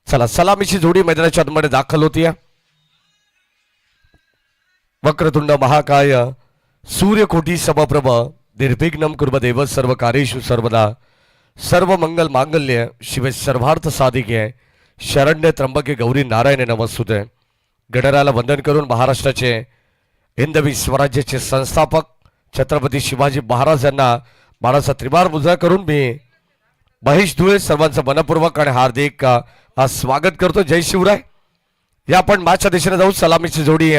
चला सलामीची जोडी मैदानाच्या आतमध्ये दाखल होती. वक्रतुंड महाकाय सूर्यकोटी समप्रभ निर्विघ्नं कुर्मदेव सर्व कार्येषु सर्वदा सर्व मंगल मांगल्य शिवे सर्वार्थ साधिके शरण्य त्र्यंबके गौरी नारायण नमस्तुते. गणरायाला वंदन करून महाराष्ट्राचे हिंदवी स्वराज्याचे संस्थापक छत्रपती शिवाजी महाराज यांना मानाचा त्रिवार मुजरा करून मी महेश धुळे सर्वांचं मनपूर्वक आणि हार्दिक स्वागत करतो. जय शिवराय. या आपण माझ्या दिशेने जाऊ. सलामीची जोडी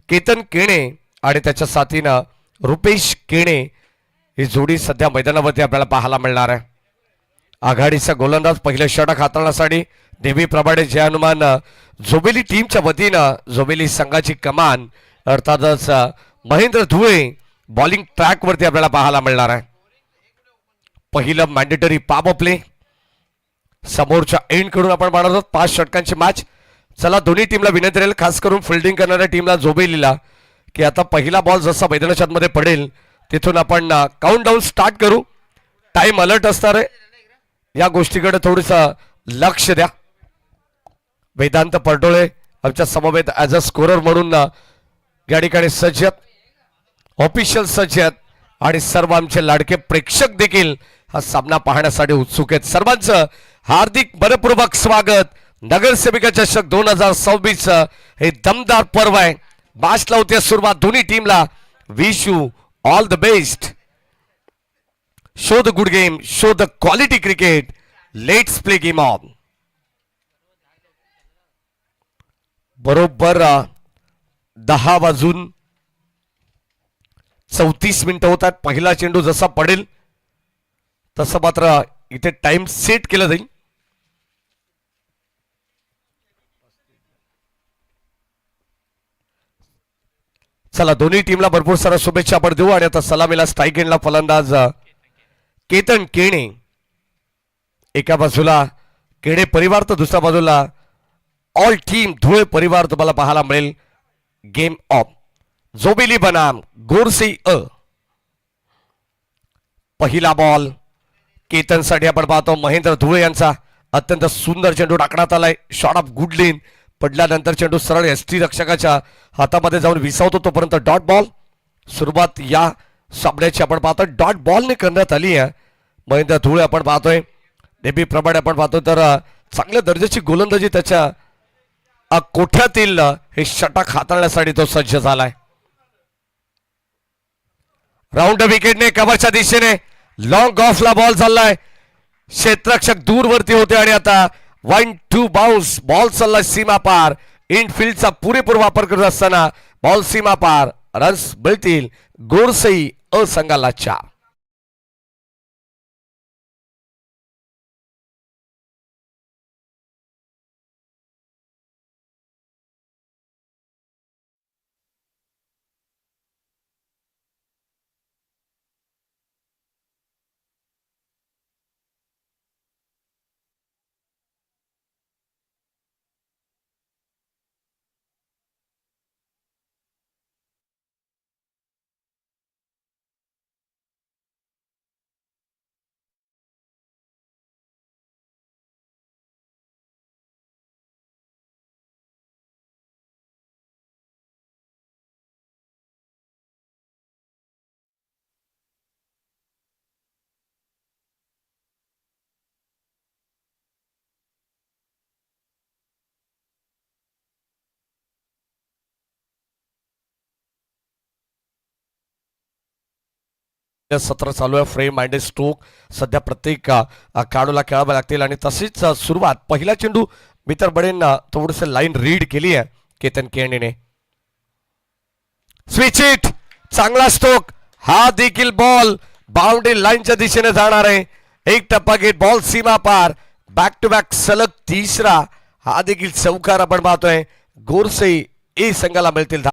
केतन केणे आणि त्याच्या साथीनं रुपेश केणे ही जोडी सध्या मैदानावरती आपल्याला पाहायला मिळणार आहे. आघाडीचा गोलंदाज पहिल्या षटक हाताळण्यासाठी नेहमीप्रमाणे जय हनुमान जोबेली टीमच्या वतीनं जोबेली संघाची कमान अर्थातच महेंद्र धुळे बॉलिंग ट्रॅकवरती आपल्याला पाहायला मिळणार आहे. पहिलं मॅन्डेटरी पॉवर प्ले समोरच्या एंड कडून आपण पाहणार आहोत. 5 षटकांची मॅच. चला दोन्ही टीमला विनंती राहील, खास करून फिल्डिंग करणाऱ्या टीमला जोबेलीला, की आता पहिला बॉल जसा मैदानाच्या आतमध्ये पडेल तिथून आपण काउंटडाऊन स्टार्ट करू. टाइम अलर्ट असणार आहे, या गोष्टीकडे थोडंसं लक्ष द्या. वेदांत पडोळे आमच्या समवेत ॲज अ स्कोरर म्हणून या ठिकाणी सज्ज आहेत, ऑफिशियल सज्ज आहेत आणि सर्व आमचे लाडके प्रेक्षक देखील हा सामना पाहण्यासाठी उत्सुक आहेत. सर्वांचं हार्दिक मनपूर्वक स्वागत. नगरसेविका चषक 2026 हे दमदार पर्व आहे. मॅच लावते सुरुवात दोन्ही टीमला. Wish you all the best. Show the good game, show the quality cricket. Let's play game on. बरोबर 10 वाजून 34 मिनिटं होतात. पहिला चेंडू जसा पडेल तसं मात्र इथे टाइम सेट केलं जाईल. चला दोन्ही टीमला भरपूर साऱ्या शुभेच्छा आपण देऊ. आणि आता सलामीला स्ट्राईक एंडला फलंदाज केतन केणे. एका बाजूला केणे परिवार तर दुसऱ्या बाजूला ऑल टीम धुळे परिवार तुम्हाला पाहायला मिळेल. गेम ऑफ जोबेली बनाम गोरसे पहिला बॉल केतनसाठी आपण पाहतो. महेंद्र धुळे यांचा अत्यंत सुंदर चेंडू टाकण्यात आलाय. शॉट ऑफ गुड लेन पडल्यानंतर चेंडू सरळ एसटी रक्षकाच्या हातामध्ये जाऊन विसावतो, तोपर्यंत डॉट बॉल. सुरुवात या सामन्याची आपण पाहतोय डॉट बॉलने करण्यात आली आहे. महेंद्र धुळे आपण पाहतोय नेहमीप्रमाणे आपण पाहतोय तर चांगल्या दर्जाची गोलंदाजी त्याच्या कोठ्यातील हे षटक हाताळण्यासाठी तो सज्ज झालाय. राऊंड विकेटने कव्हरच्या दिशेने लॉंग ऑफला बॉल चाललाय. क्षेत्ररक्षक दूरवरती होते आणि आता 1-2 बाउन्स. बॉल चाललाय सीमा पार. इनफिल्डचा पुरेपूर वापर करत असताना बॉल सीमा पार. रन्स मिळतील गोरसई संघाला 4. सत्र चालू आहे. फ्रेम माइंडेड स्ट्रोक सध्या प्रत्येक खेळाडूला खेळावे लागतील आणि तशीच सुरुवात. पहिला चेंडू मित्र बडेन थोडस लाईन रीड केली आहे केतन केणेने. स्विच हिट चांगला स्ट्रोक. हा देखील बॉल बाउंड्री लाईनच्या दिशेने जाणार आहे. एक टप्पा गेट बॉल सीमा पार. बॅक टू बॅक सलग तिसरा. हा देखील चौकार आपण पाहतोय. गोरसे संघाला मिळतील.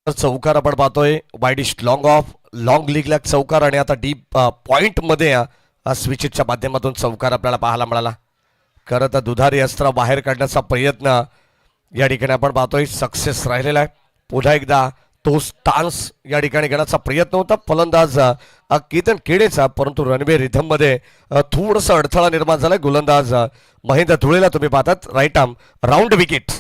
चौकार आपण पाहतोय. Widish long of long league lag चौकार आणि आता डीप पॉइंट मध्ये स्विचिटच्या माध्यमातून चौकार आपल्याला पाहायला मिळाला. खरं तर दुधारी अस्त्र बाहेर काढण्याचा प्रयत्न या ठिकाणी आपण पाहतोय सक्सेस राहिलेला आहे. पुन्हा एकदा तो स्टान्स या ठिकाणी घेण्याचा प्रयत्न होता फलंदाज केतन केडेचा, परंतु रणवे रिथम मध्ये थोडंसं अडथळा निर्माण झाला. गोलंदाज महेंद्र धुळेला तुम्ही पाहतात राईट आर्म राऊंड विकेट.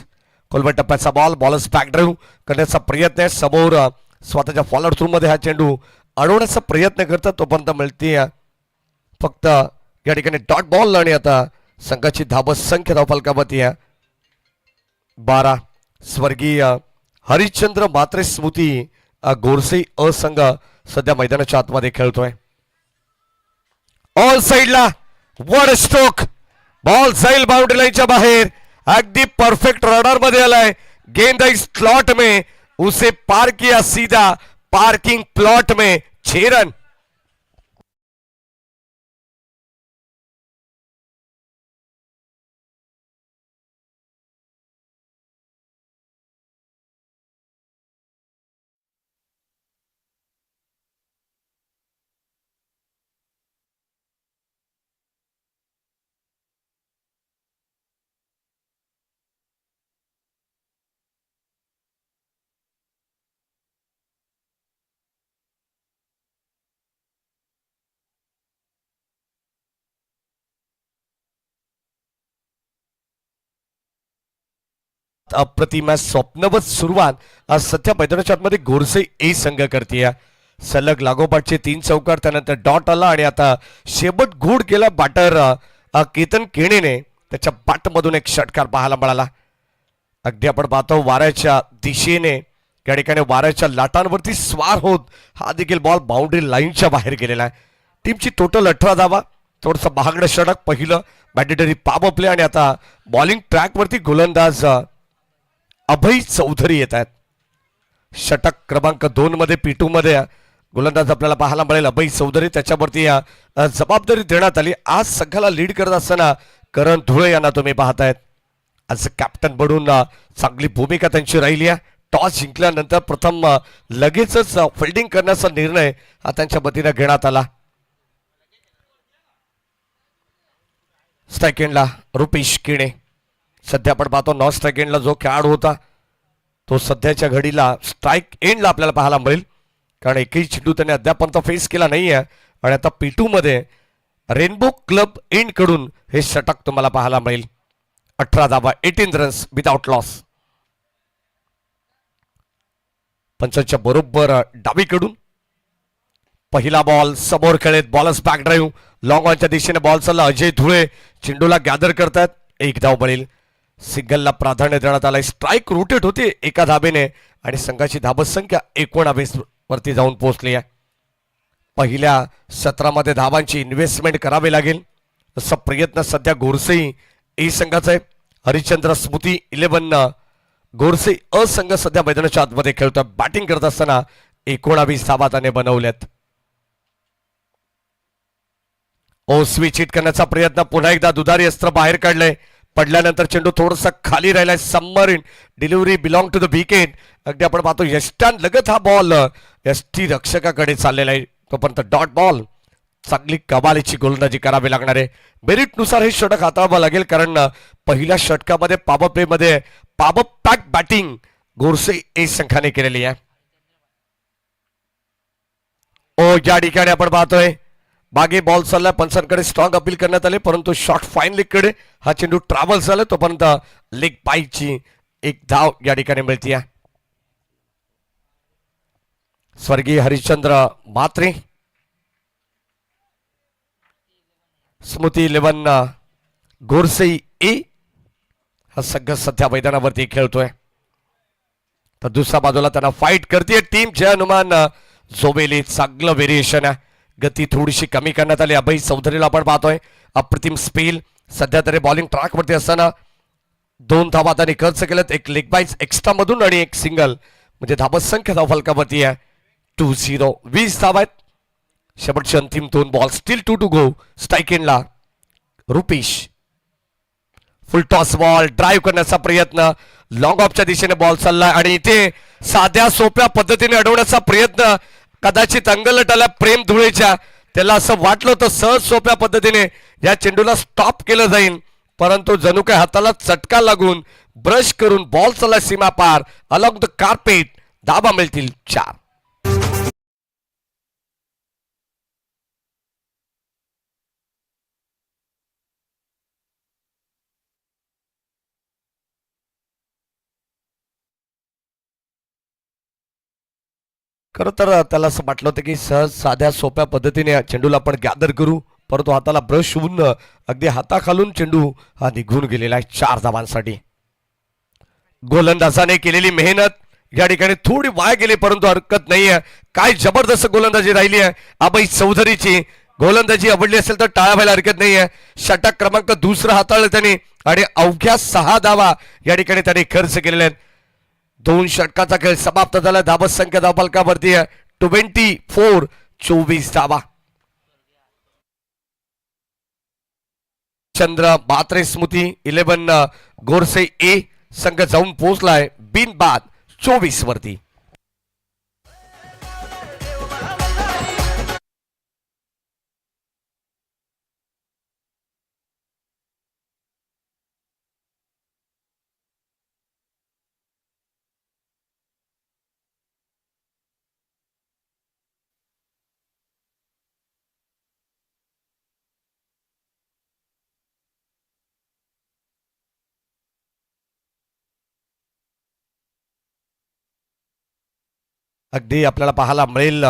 खोलवर टप्प्याचा बॉलर्स बॅक ड्राईव्ह करण्याचा प्रयत्न आहे. समोर स्वतःच्या फॉलोअर थ्रू मध्ये हा चेंडू अडवण्याचा प्रयत्न करतात, तोपर्यंत मिळते फक्त या ठिकाणी डॉट बॉल. आणि आता संघाची धावसंख्या धावफलकावरती 12. स्वर्गीय हरिश्चंद्र मात्रे स्मृती गोरसे असंघ सध्या मैदानाच्या आतमध्ये खेळतोय. ऑल साइडला वर स्ट्रोक, बॉल जाईल बाउंड्री लाईनच्या बाहेर. अगदी परफेक्ट रडार मध्ये आलाय. गेंद इस स्लॉट में, उसे पार किया सीधा पार्किंग प्लॉट में. 6 रन. अप्रतिम स्वप्नवत सुरुवात आज सध्या मैदानाच्या आतमध्ये गोरसे ए संघ करते. सलग लागोपाठचे 3 चौकार, त्यानंतर डॉट आला आणि आता शेवट गुड केला बॅटर केतन केणेने. त्याच्या बॅटमधून एक षटकार पाहायला मिळाला. अगदी आपण पाहतो वाऱ्याच्या दिशेने या ठिकाणी वाऱ्याच्या लाटांवरती स्वार होत हा देखील बॉल बाउंड्री लाईनच्या बाहेर गेलेला आहे. टीमची टोटल 18 धावा. थोडंसं महागडं षटक पहिलं मॅन्डेटरी पावर प्ले आणि आता बॉलिंग ट्रॅकवरती गोलंदाज अभय चौधरी येत आहेत. षटक क्रमांक 2 मध्ये P2 मध्ये गोलंदाज आपल्याला पाहायला मिळेल अभय चौधरी. त्याच्यावरती जबाबदारी देण्यात आली. आज संघाला लीड करत असताना करण धुळे यांना तुम्ही पाहतायत. आज कॅप्टन बनून चांगली भूमिका त्यांची राहिली आहे. टॉस जिंकल्यानंतर प्रथम लगेचच फिल्डिंग करण्याचा निर्णय हा त्यांच्या वतीने घेण्यात आला. स्ट्राईक एंडला रुपेश केणे. सध्या आपण पाहतो नॉन स्ट्राईक एंडला जो खेळाडू होता तो सध्याच्या घडीला स्ट्राईक एंडला आपल्याला पाहायला मिळेल, कारण एकही चेंडू त्याने अद्यापर्यंत फेस केला नाही आहे. आणि आता P2 मध्ये रेनबो क्लब एंड कडून हे षटक तुम्हाला पाहायला मिळेल. 18 धावा, 18 रन्स विदाउट लॉस. पंचांच्या बरोबर डावीकडून पहिला बॉल समोर खेळत बॉलर्स बॅक ड्राईव्ह लॉंग ऑनच्या दिशेने बॉल चालला. अजय धुळे चेंडूला गॅदर करतात. 1 धाव मिळेल. सिंगलला प्राधान्य देण्यात आलाय. स्ट्राईक रोटेट होते एका धाबेने आणि संघाची धावसंख्या 19 वरती जाऊन पोहोचली आहे. पहिल्या सत्रामध्ये धावांची इन्व्हेस्टमेंट करावी लागेल असा प्रयत्न सध्या गोरसे ए संघाचा आहे. हरिश्चंद्र स्मृती 11 गोरसे असंघ सध्या मैदानाच्या आतमध्ये खेळतोय. बॅटिंग करत असताना 19 धावा त्याने बनवल्यात. स्विच हिट करण्याचा प्रयत्न, पुन्हा एकदा दुधारी अस्त्र बाहेर काढलंय. पडल्यानंतर चेंडू थोडासा खाली राहिलाय. Summer in delivery belong to the wicket. अगदी आपण पाहतो यष्टान लगत हा बॉल यष्टी रक्षकाकडे चाललेला आहे. तोपर्यंत डॉट बॉल. चांगली कमालीची गोलंदाजी करावी लागणार आहे. मेरिटनुसार हे षटक हाताळावं लागेल, कारण पहिल्या षटकामध्ये पॉवर प्ले मध्ये पॉवर पॅक बॅटिंग गोरसे ए संघाने केलेली आहे. या ठिकाणी आपण पाहतोय मागे बॉल चाललाय. पंचांकडे स्ट्रॉंग अपील करण्यात आले, परंतु शॉर्ट फाईन लेगकडे हा चेंडू ट्रॅव्हल झाला. तोपर्यंत लेग बाईची 1 धाव या ठिकाणी मिळते. स्वर्गीय हरिश्चंद्र मात्रे स्मृती 11 गोरसे ए हा संघ सध्या मैदानावरती खेळतोय. तर दुसऱ्या बाजूला त्यांना फाईट करते टीम जय हनुमान झोबेली. चांगलं व्हेरिएशन आहे. गती थोडीशी कमी करण्यात आली. अभय चौधरीला आपण पाहतोय अप्रतिम स्पेल. सध्या तरी बॉलिंग ट्रॅकवरती असताना 2 धावा त्यांनी खर्च केल्यात. 1 लेग बाईज एक्स्ट्रा मधून आणि 1 सिंगल, म्हणजे धावसंख्या धावफलकावरती आहे 20. 20 धावा आहेत. शेवटचे अंतिम 2 ball. Still 2 to go. Strike एंडला Rupesh. Full toss ball drive करण्याचा प्रयत्न. लॉंग ऑफच्या दिशेने बॉल चाललाय आणि इथे साध्या सोप्या पद्धतीने अडवण्याचा प्रयत्न. कदाचित अंगलट आला प्रेम धुळेच्या, त्याला असं वाटलं होतं सहज सोप्या पद्धतीने या चेंडूला स्टॉप केलं जाईल, परंतु जणू काय हाताला चटका लागून ब्रश करून बॉल चला सीमा पार अलॉंग द कार्पेट. धाबा मिळतील 4. खरं तर त्याला असं वाटलं होतं की सहज साध्या सोप्या पद्धतीने या चेंडूला आपण गॅदर करू, परंतु हाताला ब्रश होऊन अगदी हाताखालून चेंडू हा निघून गेलेला आहे 4 धावांसाठी. गोलंदाजाने केलेली मेहनत या ठिकाणी थोडी वाया गेली, परंतु हरकत नाहीये. काय जबरदस्त गोलंदाजी राहिली आहे अभय चौधरीची. गोलंदाजी आवडली असेल तर टाळ्या व्हायला हरकत नाहीये. षटक क्रमांक 2 हाताळलं त्यांनी आणि अवघ्या 6 धावा या ठिकाणी त्यांनी खर्च केलेल्या आहेत. 2 षटकाचा खेळ समाप्त झाला. धाबा संख्या धावफलकावरती 24 धावा. चंद्र मात्रे स्मृती 11 गोरसे ए संघ जाऊन पोहोचलाय बिनबाद 24 वरती. अगदी आपल्याला पाहायला मिळेल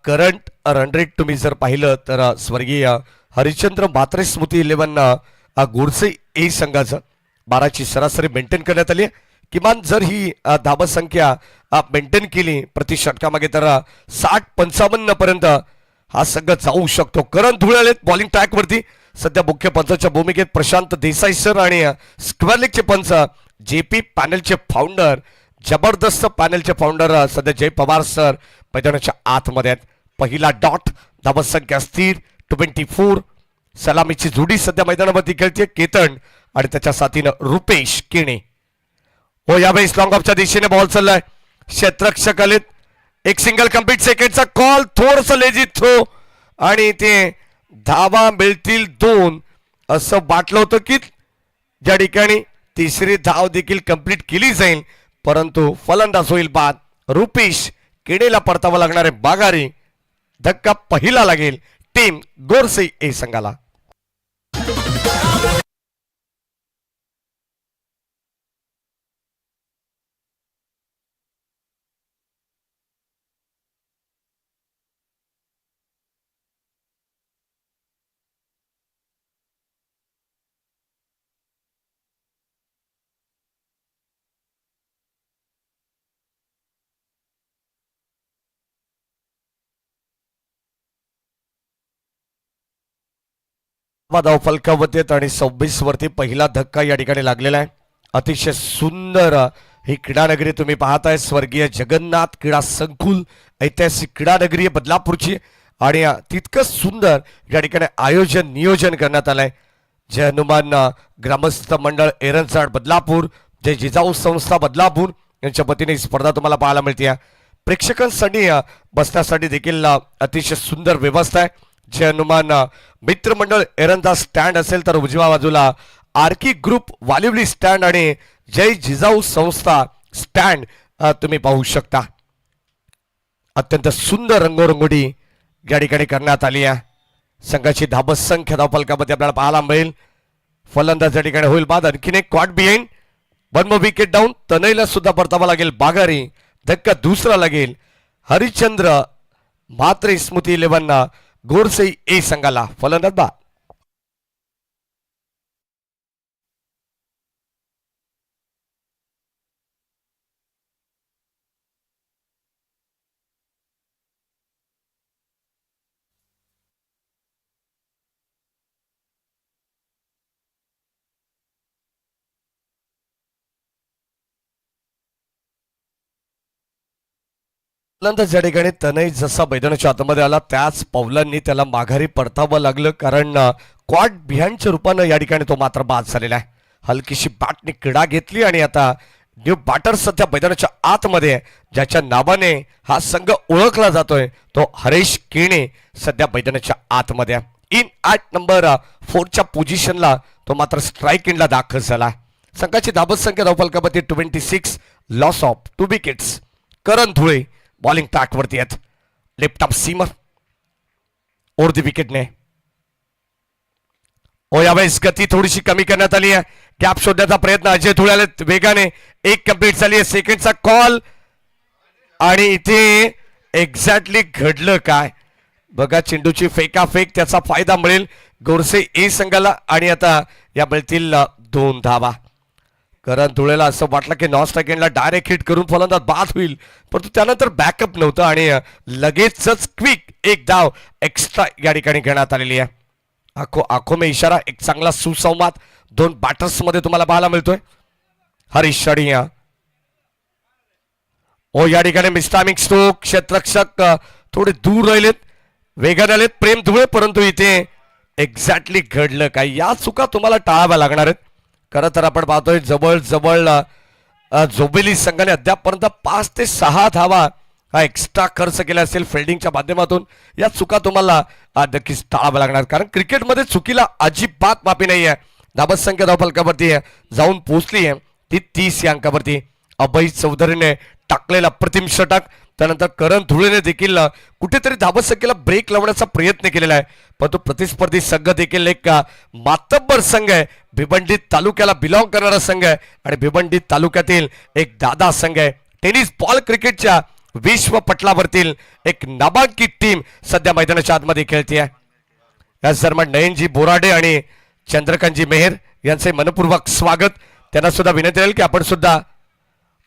करंट रन रेट तुम्ही जर पाहिलं तर स्वर्गीय हरिश्चंद्र म्हात्रे स्मृती 11 गोडसे ए संघाचं 12ची सरासरी मेंटेन करण्यात आली. किमान जर ही धाबा संख्या मेंटेन केली प्रति षटकामागे तर 60-55 पर्यंत हा संघ जाऊ शकतो. करण धुळे आलेत बॉलिंग ट्रॅक वरती. सध्या मुख्य पंचाच्या भूमिकेत प्रशांत देसाई सर आणि स्क्वेअर लेगचे पंच जेपी पॅनलचे फाउंडर, जबरदस्त पॅनलचे फाउंडर सध्या जय पवार सर मैदानाच्या आतमध्ये आहेत. पहिला डॉट धाबा संख्या स्थिर 24. सलामीची जोडी सध्या मैदानावरती खेळते केतन आणि त्याच्या साथीनं रुपेश केणे. हो यावेळेस लॉंग ऑफच्या दिशेने बॉल चाललाय. क्षेत्ररक्षक आलेत. एक सिंगल कंप्लीट सेकंडचा कॉल, थोडस लेझी थ्रो आणि ते धावा मिळतील 2 असं वाटलं होतं की ज्या ठिकाणी तिसरी धाव देखील कंप्लीट केली जाईल, परंतु फलंदाज होईल बाद. रुपेश केणेला परतावा लागणारे बागारी. धक्का पहिला लागेल टीम गोरसे ए संघाला. धाव फलकावरती आणि 26 वरती पहिला धक्का या ठिकाणी लागलेला आहे. अतिशय सुंदर ही क्रीडानगरी तुम्ही पाहताय. स्वर्गीय जगन्नाथ क्रीडा संकुल, ऐतिहासिक क्रीडानगरी बदलापूरची आणि तितकंच सुंदर या ठिकाणी आयोजन नियोजन करण्यात आलंय. जय हनुमान ग्रामस्थ मंडळ एरनचाड बदलापूर, जय जिजाऊ संस्था बदलापूर यांच्या वतीने ही स्पर्धा तुम्हाला पाहायला मिळते. प्रेक्षकांसाठी बसण्यासाठी देखील अतिशय सुंदर व्यवस्था आहे. जय हनुमान मित्र मंडळ एरंदा स्टँड असेल तर उजव्या बाजूला आरकी ग्रुप वालिवली स्टँड आणि जय जिजाऊ संस्था स्टँड तुम्ही पाहू शकता. अत्यंत सुंदर रंगोरंगोटी या ठिकाणी करण्यात आली आहे. संघाची धाबा संख्या धावफलकामध्ये आपल्याला पाहायला मिळेल. फलंदाज या ठिकाणी होईल बाद. आणखीन एक कॉट बिहाइंड, 1 विकेट डाऊन. तनयला सुद्धा परतावा लागेल बागारी. धक्का दुसरा लागेल हरिश्चंद्र म्हात्रे स्मृती 11 गोरसे ए संघाला. फलंदाज बाद. फलंदाज या ठिकाणी तनय जसा मैदानाच्या आतमध्ये आला त्याच पावलांनी त्याला माघारी परतावं लागलं, कारण क्वाड बिहाइंडच्या रूपानं या ठिकाणी तो मात्र बाद झालेला आहे. हलकीशी बॅटने क्रीडा घेतली आणि आता न्यू बॅटर सध्या मैदानाच्या आतमध्ये आहे. ज्याच्या नावाने हा संघ ओळखला जातोय तो हरेश केणे सध्या मैदानाच्या आतमध्ये आहे. इन ॲट नंबर 4च्या पोझिशनला तो मात्र स्ट्राईक इनला दाखल झाला. संघाची धाबत संख्या धावफलकामध्ये 26, loss of 2 wickets. Karan Dhule bowling ट्रॅकवरती आहेत. Left off seamer or the विकेटने. ओ यावेळेस गती थोडीशी कमी करण्यात आली आहे. गॅप शोधण्याचा प्रयत्न अजय धुळ्याला वेगाने. एक कंप्लीट झाली आहे. सेकंडचा कॉल आणि इथे एक्झॅक्टली घडलं काय बघा. चेंडूची फेकाफेक त्याचा फायदा मिळेल गोरसे ए संघाला आणि आता या मिळतील 2 धावा. करण धुळेला असं वाटलं की नॉन स्ट्राईकला डायरेक्ट हिट करून फलंदाज बाद होईल परंतु त्यानंतर बॅकअप नव्हतं आणि लगेचच क्विक एक धाव एक्स्ट्रा या ठिकाणी घेण्यात आलेली आहे. आखो में इशारा एक चांगला सुसंवाद 2 बॅटर्स मध्ये तुम्हाला पाहायला मिळतोय. हरीश षडिया ओ या ठिकाणी मिस्टामिक स्ट्रोक. क्षेत्ररक्षक थोडे दूर राहिलेत, वेगाने आलेत प्रेम धुळे परंतु इथे एक्झॅक्टली घडलं काय. या चुका तुम्हाला टाळाव्या लागणार आहेत. खरं तर आपण पाहतोय जवळ जवळ जोबेली संघाने अद्यापपर्यंत 5 ते 6 धावा हा एक्स्ट्रा खर्च केला असेल फिल्डिंगच्या माध्यमातून. या चुका तुम्हाला नक्कीच टाळाव्या लागणार कारण क्रिकेटमध्ये चुकीला अजिबात माफी नाही आहे. धाबत संख्या धावफलकावरती जाऊन पोहोचली आहे ती 30 या अंकावरती. अभय चौधरीने टाकलेला अप्रतिम षटक. त्यानंतर करण धुळेने देखील कुठेतरी धाबत संख्येला ब्रेक लावण्याचा प्रयत्न केलेला आहे परंतु प्रतिस्पर्धी संघ देखील एक मातब्बर संघ आहे. भिवंडी तालुक्याला बिलॉंग करणारा संघ आहे आणि भिवंडी तालुक्यातील एक दादा संघ आहे. टेनिस बॉल क्रिकेटच्या विश्व पटलावरतील एक नामांकित टीम सध्या मैदानाच्या आतमध्ये खेळते आहे. याच दरम्यान नयनजी बोराडे आणि चंद्रकांतजी मेहर यांचे मनपूर्वक स्वागत. त्यांना सुद्धा विनंती राहील की आपण सुद्धा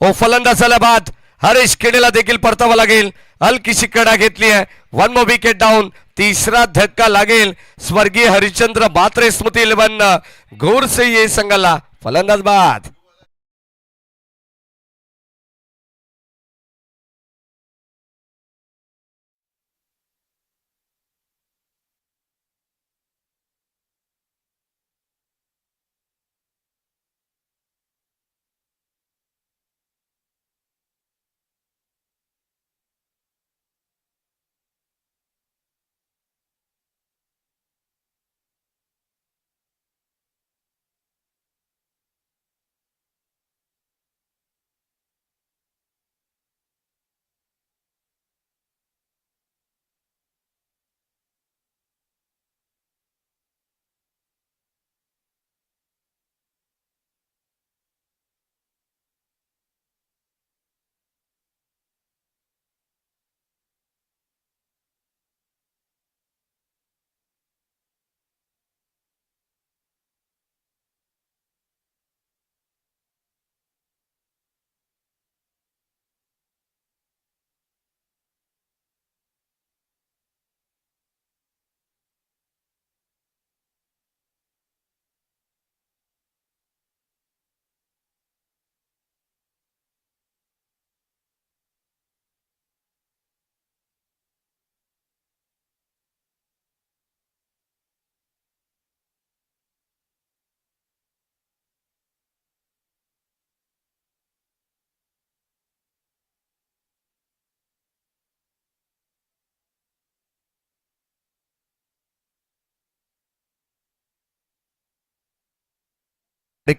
ओ फलंदाजाला बाद. हरीश केणेला देखील परतावा लागेल. हलकीशी कडा घेतली आहे. 1 मोर विकेट डाऊन. तिसरा धक्का लागेल स्वर्गीय हरिश्चंद्र म्हात्रे स्मृती 11 गोरसे ये संघाला. फलंदाज बाद.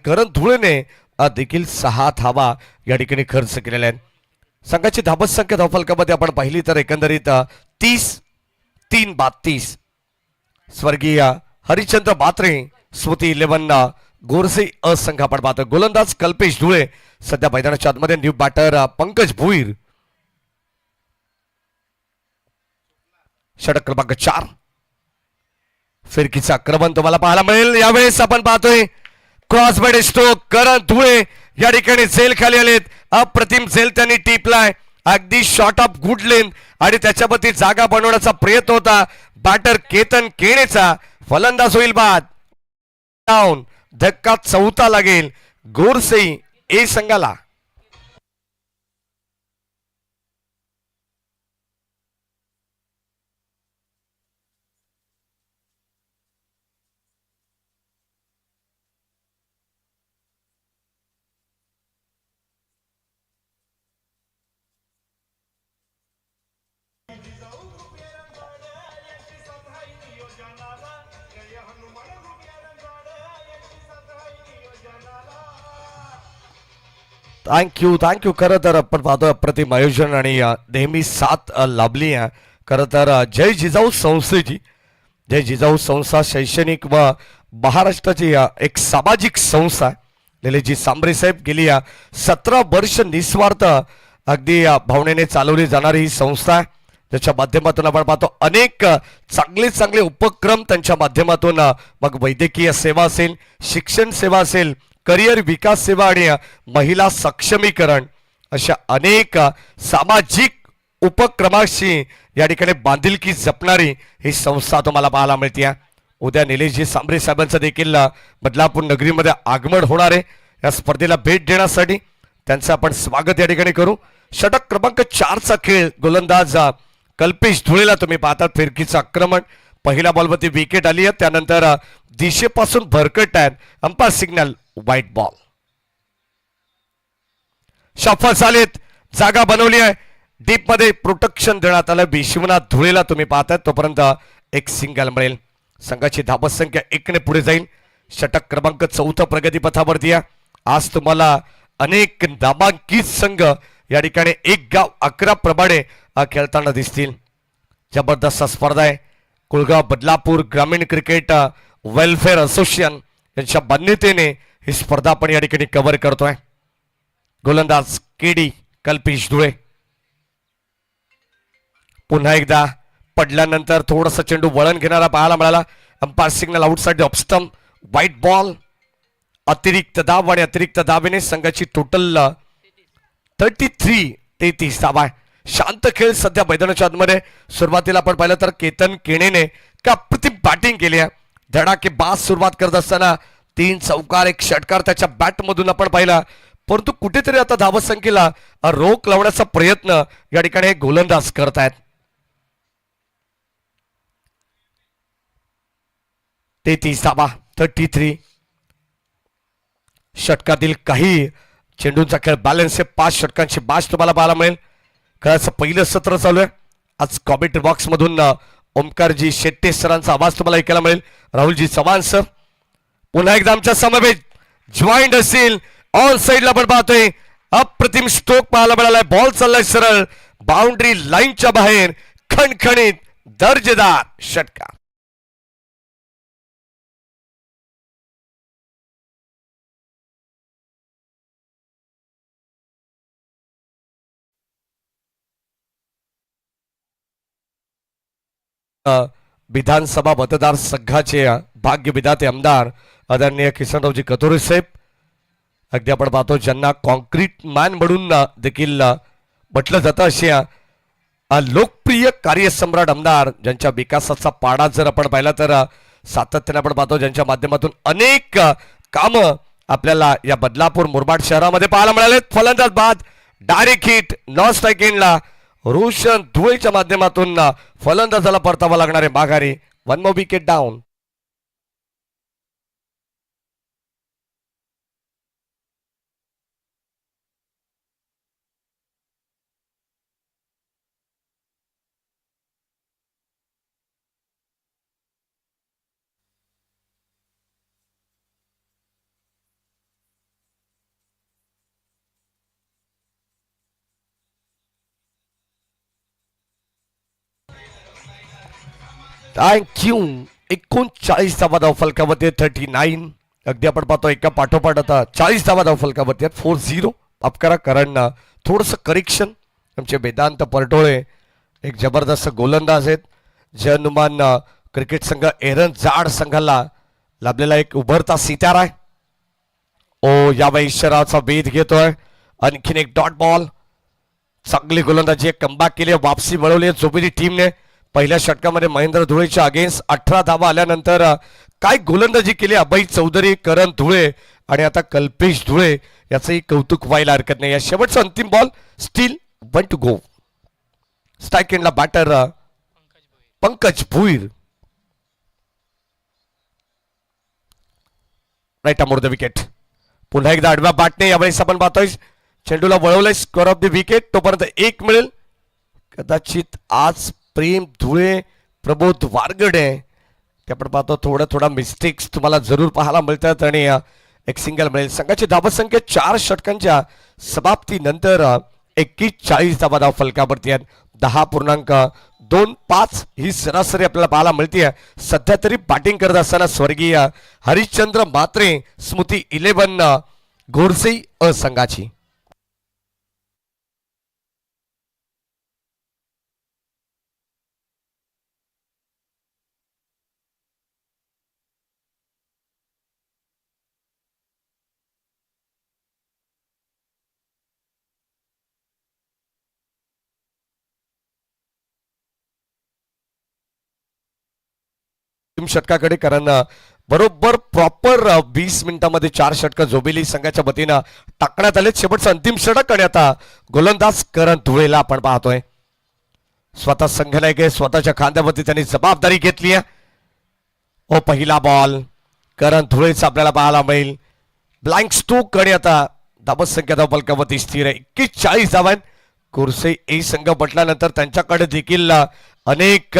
करण धुळेने देखील 6 धावा या ठिकाणी खर्च केलेल्या आहेत. संघाची धाबत संख्या धावफलकामध्ये आपण पाहिली तर एकंदरीत 30-3-32. स्वर्गीय हरिश्चंद्र म्हात्रे स्मृती 11 गोरसे असंघ आपण पाहतो. गोलंदाज कल्पेश धुळे सध्या मैदानाच्या आतमध्ये. New batter Pankaj Bhuir. षटक क्रमांक 4. फिरकीचा आक्रमण तुम्हाला पाहायला मिळेल. यावेळेस आपण पाहतोय क्रॉस बॅट स्ट्रोक. करण धुळे या ठिकाणी झेल खाली आलेत. अप्रतिम झेल त्यांनी टिपलाय. अगदी शॉर्ट ऑफ गुड लेंथ आणि त्याच्यावरती जागा बनवण्याचा प्रयत्न होता बॅटर केतन केणेचा. फलंदाज होईल बाद. डाऊन. धक्का 4था लागेल गोरसे ए संघाला. थँक्यू खरं तर आपण पाहतो अप्रतिम आयोजन आणि नेहमी साथ लाभली आहे. खरं तर जय जिजाऊ संस्थेची, जय जिजाऊ संस्था शैक्षणिक व महाराष्ट्राची एक सामाजिक संस्था आहे. निलेशजी सांबरे साहेब गेली 17 वर्ष निस्वार्थ अगदी भावनेने चालवली जाणारी ही संस्था आहे, ज्याच्या माध्यमातून आपण पाहतो अनेक चांगले चांगले उपक्रम त्यांच्या माध्यमातून मग वैद्यकीय सेवा असेल, शिक्षण सेवा असेल, करिअर विकास सेवा आणि महिला सक्षमीकरण अशा अनेक सामाजिक उपक्रमाशी या ठिकाणी बांधिलकी जपणारी ही संस्था तुम्हाला पाहायला मिळते. उद्या निलेशजी सांबरे साहेबांचं देखील बदलापूर नगरीमध्ये आगमन होणार आहे. या स्पर्धेला भेट देण्यासाठी त्यांचं आपण स्वागत या ठिकाणी करू. षटक क्रमांक 4चा खेळ गोलंदाज कल्पेश धुळेला तुम्ही पाहतात. फिरकीचं आक्रमण, पहिल्या बॉलवरती विकेट आली आहे, त्यानंतर दिशेपासून भरकट आहेत. Umpire signal white ball. Shuffle झालेत, जागा बनवली आहे, डीप मध्ये प्रोटेक्शन देण्यात आलं. विश्वनाथ धुळेला तुम्ही पाहताय. तोपर्यंत एक सिंगल मिळेल. संघाची धावत संख्या 1 ने पुढे जाईल. षटक क्रमांक 4 प्रगतीपथावरती आहे. आज तुम्हाला अनेक नामांकित संघ या ठिकाणी 1 गाव 11 प्रमाणे खेळताना दिसतील. जबरदस्त स्पर्धा आहे. कुळगाव बदलापूर ग्रामीण क्रिकेट वेलफेअर असोसिएशन यांच्या मान्यतेने ही स्पर्धा आपण या ठिकाणी कव्हर करतोय. गोलंदाज केडी कल्पेश धुळे. पुन्हा एकदा पडल्यानंतर थोडंसं चेंडू वळण घेणारा पाहायला मिळाला. Umpire signal outside off stump, white ball. अतिरिक्त दाब आणि अतिरिक्त दाबेने संघाची टोटल 33 धावा आहे. शांत खेळ सध्या मैदानाच्या आतमध्ये. सुरुवातीला आपण पाहिलं तर केतन केणेने का अप्रतिम बॅटिंग केली आहे. धडाकेबाज सुरुवात करत असताना 3 चौकार 1 षटकार त्याच्या बॅटमधून आपण पाहिला, परंतु कुठेतरी आता धावत संख्येला रोख लावण्याचा प्रयत्न या ठिकाणी गोलंदाज करतायत. 33 धावा, 33. षटकातील काही चेंडूंचा खेळ बॅलन्स आहे. 5 षटकांची बाज तुम्हाला पाहायला मिळेल. खेळाचं पहिलं सत्र चालू आहे. आज कॉमेंट्री बॉक्स मधून ओमकारजी शेट्टे सरांचा आवाज तुम्हाला ऐकायला मिळेल. राहुलजी चव्हाण सर पुन्हा एकदा आमच्या समवेत जॉईंट असतील. ऑन साइडला पण पाहतोय अप्रतिम स्ट्रोक पाहायला मिळालाय. बॉल चाललाय सरळ बाउंड्री लाईनच्या बाहेर. खणखणीत दर्जेदार षटकार. विधानसभा मतदारसंघाचे भाग्य विधाते आमदार आदरणीय किसनरावजी कथोरे साहेब, अगदी आपण पाहतो ज्यांना कॉन्क्रीट मॅन म्हणून देखील म्हटलं जातं, अशा लोकप्रिय कार्यसम्राट आमदार ज्यांच्या विकासाचा पाडा जर आपण पाहिला तर सातत्याने आपण पाहतो, ज्यांच्या माध्यमातून अनेक कामं आपल्याला या बदलापूर मुरबाड शहरामध्ये पाहायला मिळाले. फलंदाज बाद, डायरेक्ट हिट, नॉन स्ट्राइक एंडला रोशन धुळेच्या माध्यमातून फलंदाजाला परतावा लागणारे माघारी. 1 more विकेट डाऊन. थँक्यू. 39 धावा धावफलकावरती 39. अगदी आपण पाहतो एका पाठोपाठ आता 40 धावा धावफलकावरती 4-0. माफ करा, कारण थोडंसं करेक्शन. आमचे वेदांत परटोळे एक जबरदस्त गोलंदाज आहेत. जय हनुमान क्रिकेट संघ एरन जाड संघाला लाभलेला एक उभरता सितारा आहे. ओ यावेळी इशाराचा वेध घेतोय. आणखीन एक डॉट बॉल. चांगली गोलंदाजी, कमबॅक केली, वापसी मिळवली जोबेरी टीमने. पहिल्या षटकामध्ये महेंद्र धुळेच्या अगेन्स्ट 18 धावा आल्यानंतर काय गोलंदाजी केली अभय चौधरी, करण धुळे आणि आता कल्पेश धुळे, याचंही कौतुक व्हायला हरकत नाही. या शेवटचा अंतिम ball, still 1 to go. Strike एंडला batter Pankaj Bhuir. Right arm over the wicket. पुन्हा एकदा आडव्या बॅटने यावेळेस आपण पाहतोय चेंडूला वळवलंय. Square of the wicket. तोपर्यंत 1 मिळेल. कदाचित आज प्रेम धुळे प्रबोध वारगडे ते आपण पाहतो थोडा मिस्टेक्स तुम्हाला जरूर पाहायला मिळतात आणि एक सिंगल मिळेल. संघाची धावसंख्या 4 षटकांच्या समाप्तीनंतर 41 धावा धाव फलकावरती आहेत. 10.25 ही सरासरी आपल्याला पाहायला मिळते. सध्या तरी बॅटिंग करत असताना स्वर्गीय हरिश्चंद्र म्हात्रे स्मृती 11 गोरसे संघाची. षटकाकडे कारण बरोबर प्रॉपर 20 मिनिटांमध्ये 4 षटक जोबिली संघाच्या वतीनं टाकण्यात आले. शेवटचं अंतिम षटक आणि आता गोलंदाज करण धुळेला आपण पाहतोय. स्वतः संघनायक आहे, स्वतःच्या खांद्यावरती त्यांनी जबाबदारी घेतली आहे. ओ पहिला बॉल करण धुळेचा आपल्याला पाहायला मिळेल. ब्लँक स्टोक आणि आता धावसंख्या धाव फलकावरती स्थिर आहे. 41 धावा. कुर्से ए संघ म्हटल्यानंतर त्यांच्याकडे देखील अनेक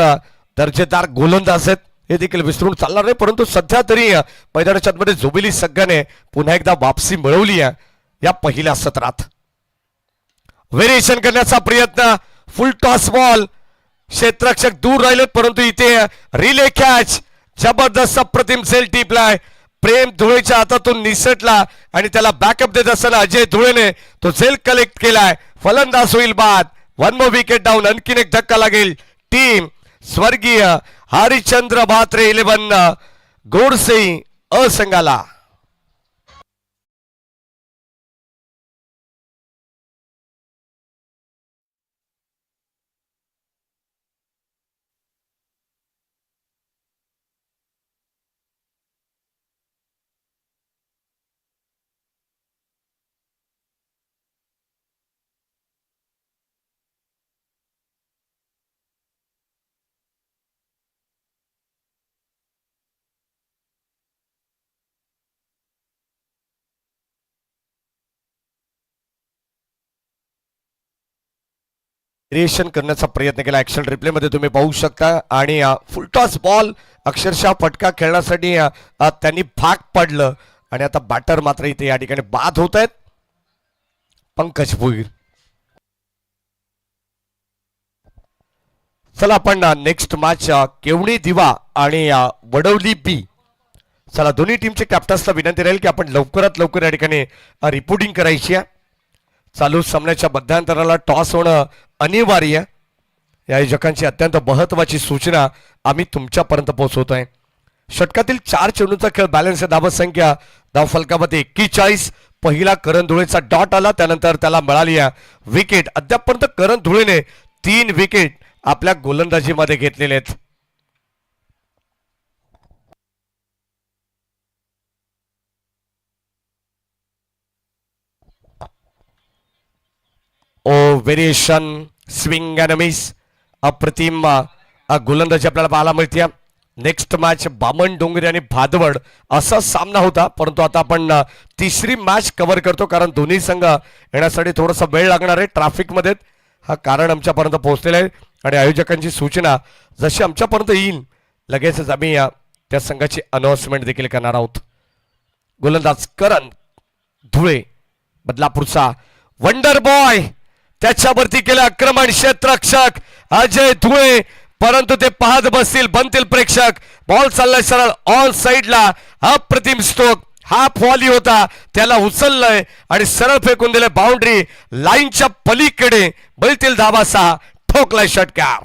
दर्जेदार गोलंदाज आहेत, हे देखील विसरून चालणार नाही. परंतु सध्या तरी मैदानाच्या आतमध्ये जोबिली संघाने पुन्हा एकदा वापसी मिळवली आहे या पहिल्या सत्रात. व्हेरिएशन करण्याचा प्रयत्न, फुल टॉस बॉल, क्षेत्ररक्षक दूर राहिले परंतु इथे रिले कॅच, जबरदस्त अप्रतिम सेल टिपलाय. प्रेम धुळेच्या हातातून निसटला आणि त्याला बॅकअप देत असताना अजय धुळेने तो सेल कलेक्ट केलाय. फलंदाज होईल बाद. 1 मोर विकेट डाऊन. आणखीन एक धक्का लागेल टीम स्वर्गीय हरिश्चंद्र म्हात्रे 11 गोडसे असंघाला. व्हेरिएशन करण्याचा प्रयत्न केला. ऍक्शन रिप्ले मध्ये तुम्ही पाहू शकता आणि फुल टॉस बॉल अक्षरशः फटका खेळण्यासाठी त्यांनी भाग पडलं आणि आता बॅटर मात्र इथे या ठिकाणी बाद होत आहेत. पंकज भोईर. चला आपण नेक्स्ट मॅच केवणी दिवा आणि वडवली बी. चला दोन्ही टीमचे कॅप्टन्सला विनंती राहील की आपण लवकरात लवकर या ठिकाणी रिपोर्टिंग करायची आहे. चालू सामन्याच्या मध्यांतराला टॉस होणं अनिवार्य. या आयोजकांची अत्यंत महत्वाची सूचना आम्ही तुमच्यापर्यंत पोहोचवतोय. षटकातील 4 चेंडूंचा खेळ बॅलन्स आहे. धावसंख्या धाव फलकामध्ये 41. पहिला करण धुळेचा डॉट आला, त्यानंतर त्याला मिळाली विकेट. अद्यापर्यंत करण धुळेने 3 विकेट आपल्या गोलंदाजीमध्ये घेतलेले आहेत. ओ व्हेरिएशन, स्विंग अँड मिस, अप्रतिम गोलंदाजी आपल्याला पाहायला मिळते. नेक्स्ट मॅच बामण डोंगरे आणि भादवड असा सामना होता, परंतु आता आपण तिसरी मॅच कव्हर करतो कारण दोन्ही संघ येण्यासाठी थोडासा वेळ लागणार आहे ट्रॅफिकमध्ये. हा कारण आमच्यापर्यंत पोहोचलेला आहे आणि आयोजकांची सूचना जशी आमच्यापर्यंत येईल लगेचच आम्ही त्या संघाची अनाउन्समेंट देखील करणार आहोत. गोलंदाज करण धुळे बदलापूरचा वंडर बॉय, त्याच्यावरती केलं आक्रमण क्षेत्ररक्षक अजय धुळे, परंतु ते पाहत बसतील बनतील प्रेक्षक. बॉल चाललाय सरळ ऑन साइडला. अप्रतिम स्ट्रोक, हाफ व्हॉली होता, त्याला उचललंय आणि सरळ फेकून दिले बाउंड्री लाईनच्या पलीकडे. बैलतील धावा 6, ठोकलाय षटकार.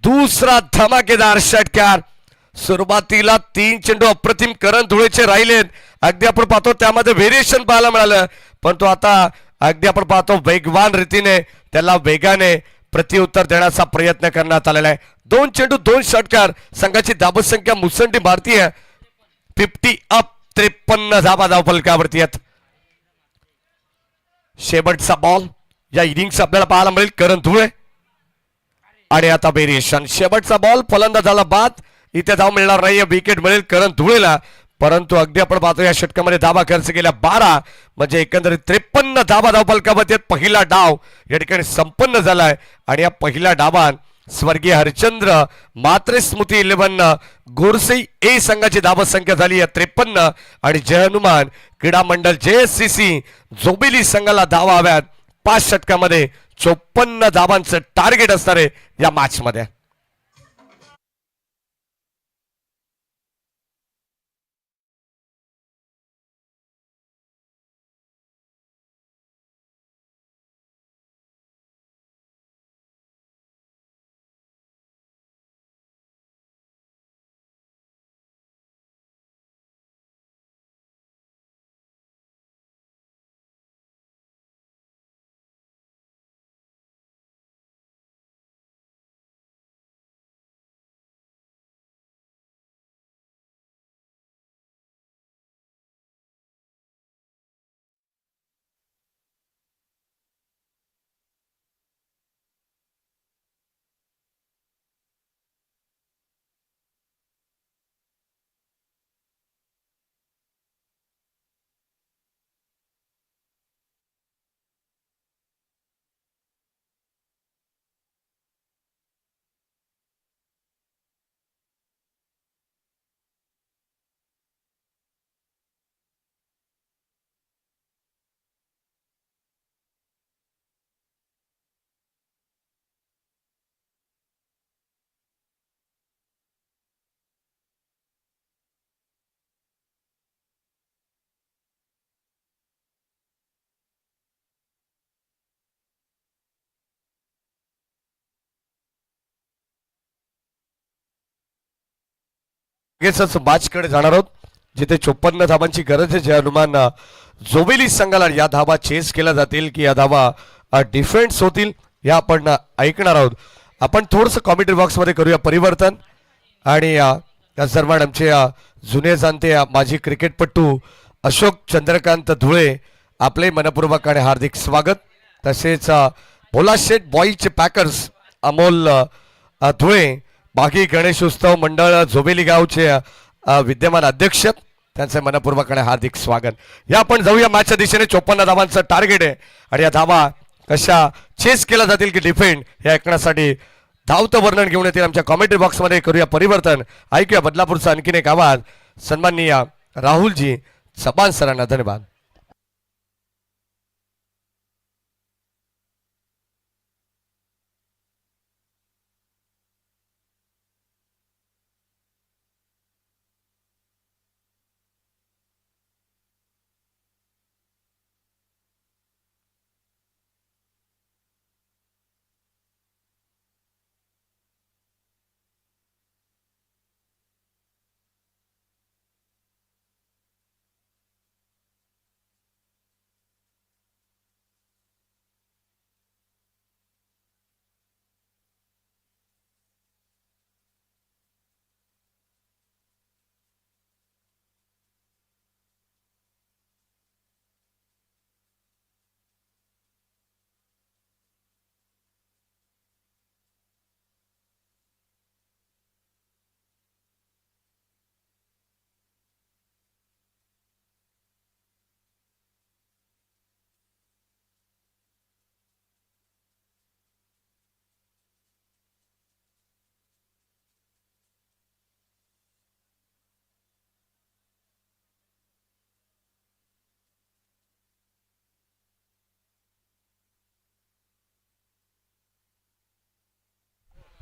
दुसरा धमाकेदार षटकार. सुरुवातीला 3 चेंडू अप्रतिम करण धुळेचे राहिलेत. अगदी आपण पाहतो त्यामध्ये व्हेरिएशन पाहायला मिळालं, परंतु आता अगदी आपण पाहतो वेगवान रीतीने त्याला वेगाने प्रत्युत्तर देण्याचा प्रयत्न करण्यात आलेला आहे. 2 चेंडू 2 षटकार. संघाची धावसंख्या मुसंडी भारतीय 50 अप 53 धावा धाव फलकावरती आहेत. शेवटचा बॉल या इनिंगचा आपल्याला पाहायला मिळेल करण धुळे. आणि आता वेरिएशन शेवटचा बॉल फलंदाजाला बाद. इथे धाव मिळणार नाही, विकेट मिळेल करण धुळेला. परंतु अगदी आपण पाहतो या षटकामध्ये धावा खर्च केल्या 12 म्हणजे एकंदरीत 53 धावा धावफलकामध्ये पहिला डाव या ठिकाणी संपन्न झालाय. आणि या पहिल्या डावात स्वर्गीय हरिश्चंद्र मात्रे स्मृती 11 गोरसई ए संघाची धावसंख्या झाली आहे 53 आणि जय हनुमान क्रीडा मंडळ JSCC जोबिली संघाला धावा हव्यात 5 षटकामध्ये 54 धावांचं टार्गेट असणार आहे या मॅच मध्ये. लगेचच मॅचकडे जाणार आहोत जिथे 54 धावांची गरज आहे. जय हनुमान जोबेली संघाला या धावा चेस केल्या जातील की या धावा डिफेन्स होतील या आपण ऐकणार आहोत. आपण थोडंसं कॉमेंट्री बॉक्स मध्ये करूया परिवर्तन. आणि या सर्व आमचे जुने जाणते माजी क्रिकेटपटू अशोक चंद्रकांत धुळे आपले मनपूर्वक आणि हार्दिक स्वागत. तसेच भोलाशेठ बॉईजचे पॅकर्स अमोल धुळे बागी गणेश उत्सव मंडळ जोबेली गावचे विद्यमान अध्यक्ष त्यांचे मनपूर्वक आणि हार्दिक स्वागत. या आपण जाऊया मॅचच्या दिशेने 54 धावांचं टार्गेट आहे. आणि या धावा कशा चेस केल्या जातील की डिफेंड हे ऐकण्यासाठी धावतं वर्णन घेऊन येतील आमच्या कॉमेंट्री बॉक्स मध्ये. करूया परिवर्तन. ऐकूया बदलापूरचा आणखीन एक आवाज. सन्माननीय राहुलजी चव्हाण सरांना धन्यवाद.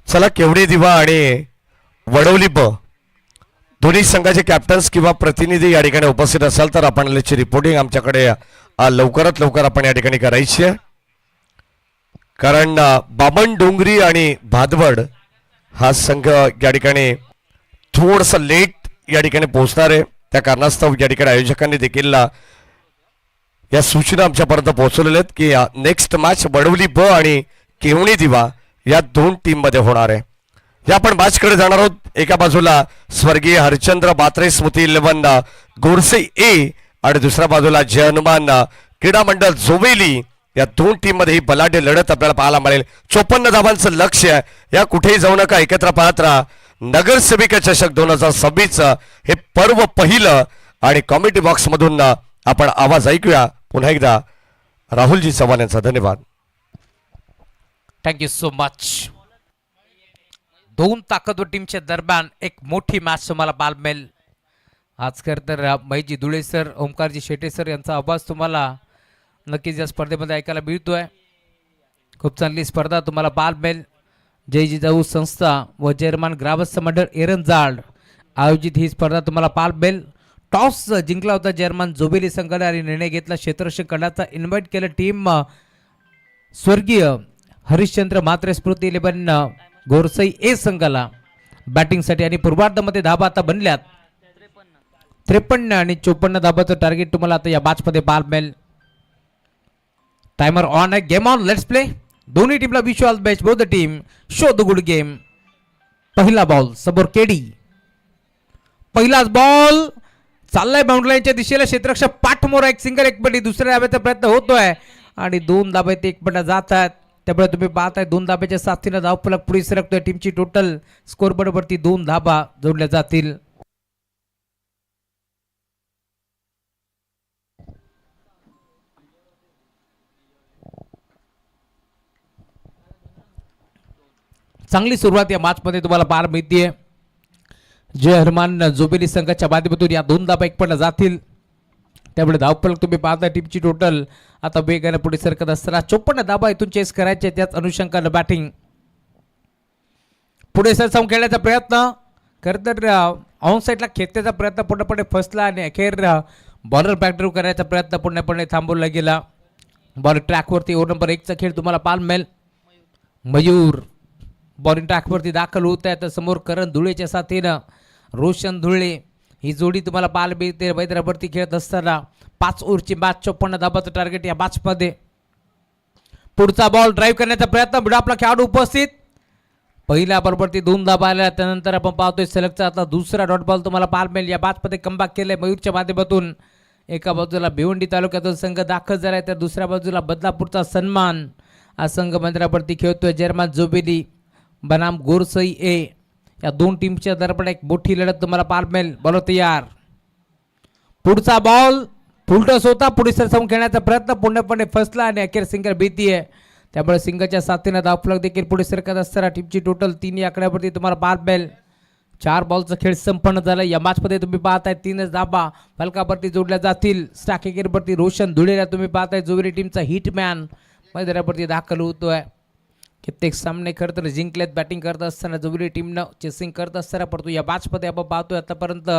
चला केवढे दिवा आणि वडवली ब दोन्ही संघाचे कॅप्टन्स किंवा प्रतिनिधी या ठिकाणी उपस्थित असाल तर आपण याची रिपोर्टिंग आमच्याकडे लवकरात लवकर आपण या ठिकाणी करायची आहे. कारण बामण डोंगरी आणि भादवड हा संघ या ठिकाणी थोडंसं लेट या ठिकाणी पोहोचणार आहे. त्या कारणास्तव या ठिकाणी आयोजकांनी देखील या सूचना आमच्यापर्यंत पोहोचवलेल्या आहेत की नेक्स्ट मॅच वडवली ब आणि केवणी दिवा या दोन टीम मध्ये होणार आहे. या आपण मॅचकडे जाणार आहोत. एका बाजूला स्वर्गीय हरिश्चंद्र मात्रे स्मृती 11 गोरसे ए आणि दुसऱ्या बाजूला जय हनुमान क्रीडा मंडळ जोवेली या दोन टीम मध्ये ही बलाढ्य लढत आपल्याला पाहायला मिळेल. 54 धावांचं लक्ष्य आहे. या कुठेही जाऊ नका, एकत्र पाहत राहा. नगरसेविका चषक 2026 हे पर्व पहिलं आणि कॉमेडी बॉक्स मधून आपण आवाज ऐकूया पुन्हा एकदा राहुलजी चव्हाण यांचा. धन्यवाद. Thank you so much. दोन ताकदवर टीमच्या दरम्यान एक मोठी मॅच तुम्हाला पाहायला मिळेल. आज खरं तर महेशजी धुळे सर, ओमकारजी शेटे सर यांचा आवाज तुम्हाला नक्कीच या स्पर्धेमध्ये ऐकायला मिळतोय. खूप चांगली स्पर्धा तुम्हाला पाहायला मिळेल. जय जिजाऊ संस्था व जर्मन ग्रामस्थ मंडळ एरंजाड आयोजित ही स्पर्धा तुम्हाला पाहायला मिळेल. टॉस जिंकला होता जर्मन जोबेली संघाने आणि निर्णय घेतला क्षेत्ररक्षण करण्याचा. इन्व्हाइट केलं टीम स्वर्गीय हरिश्चंद्र म्हात्रे स्मृती 11 गोरसई ए संघाला बॅटिंगसाठी आणि पूर्वार्धामध्ये धाबा आता बनल्यात 53 आणि 54 धाबाचं टार्गेट तुम्हाला आता या मॅचमध्ये पाहायला मिळेल. टायमर ऑन आहे. Game on, let's play. दोन्ही टीमला wish all best. Both the team show the good game. पहिला बॉल समोर केडी. पहिलाच बॉल चाललाय बाउंड्री लाईनच्या दिशेला. क्षेत्ररक्षक पाठमोर एक सिंगल एक बडी. दुसऱ्या धाब्याचा प्रयत्न होतोय आणि दोन धाब्यात एक बडा जात आहेत. त्यामुळे तुम्ही पाहताय दोन धाब्याच्या साथीनं धावफलक पुढे सरकतोय. टीमची टोटल स्कोर बरोबरती 2 धाबा जोडल्या जातील. चांगली सुरुवात या मॅचमध्ये तुम्हाला पाहायला मिळते. जय हनुमान जोबेली संघाच्या माध्यमातून या 2 धाबा एक पडला जातील. त्यामुळे धावफलक तुम्ही पाहता टीमची टोटल आता वेगाने पुढे सरकत असताना 54 धाबा इथून चेस करायचे. त्याच अनुषंगाने बॅटिंग पुढे सरसावून खेळण्याचा प्रयत्न खरं तर ऑन साईडला खेचण्याचा प्रयत्न पूर्णपणे फसला आणि अखेर बॉलर बॅकड्राईव्ह करायचा प्रयत्न पूर्णपणे थांबवला गेला. बॉल ट्रॅकवरती ओव्हर नंबर 1चा खेळ तुम्हाला पाहायला मिळेल. मयूर बॉलिंग ट्रॅकवरती दाखल होत आहे. तर समोर करण धुळेच्या साथीनं रोशन धुळे ही जोडी तुम्हाला पाहायला मिळते. मैदानावरती खेळत असताना 5 ओव्हरची मॅच 54 धाबाचं टार्गेट या मॅचमध्ये. पुढचा बॉल ड्राईव्ह करण्याचा प्रयत्न. पुढे आपला खेळाडू उपस्थित. पहिल्या बॉलवरती 2 धाबा आल्या. त्यानंतर आपण पाहतोय सलगचा आता दुसरा डॉट बॉल तुम्हाला पाहायला मिळेल. या मॅचमध्ये कमबॅक केलंय मयूरच्या माध्यमातून. एका बाजूला भिवंडी तालुक्यातून संघ दाखल झालाय तर दुसऱ्या बाजूला बदलापूरचा सन्मान हा संघ मैदानावरती खेळतोय. जर्मन जोबेली बनाम गोरसई ए या दोन टीमच्या दरम्यान एक मोठी लढत तुम्हाला पाहायला मिळेल. बॉल तयार. पुढचा बॉल फुलटॉस होता. पुढे सरसावून खेळण्याचा प्रयत्न पूर्णपणे फसला आणि अखेर सिंगल भीती आहे. त्यामुळे सिंगलच्या साथीनं धावफलक देखील पुढे सरकत असताना टीमची टोटल 3 या आकड्यावरती तुम्हाला पाहायला मिळेल. 4 बॉलचा खेळ संपन्न झाला. या मॅचमध्ये तुम्ही पाहताय 3च धाबा फलकावरती जोडल्या जातील. स्ट्रायकिंगवरती रोशन धुळेला तुम्ही पाहताय जोबेली टीमचा हिटमॅन मैदानावरती दाखल होतोय. कित्येक सामने खरं तर जिंकलेत बॅटिंग करत असताना जोबेली टीमनं चेसिंग करत असताना. परंतु या मॅचमध्ये आपण पाहतोय आतापर्यंत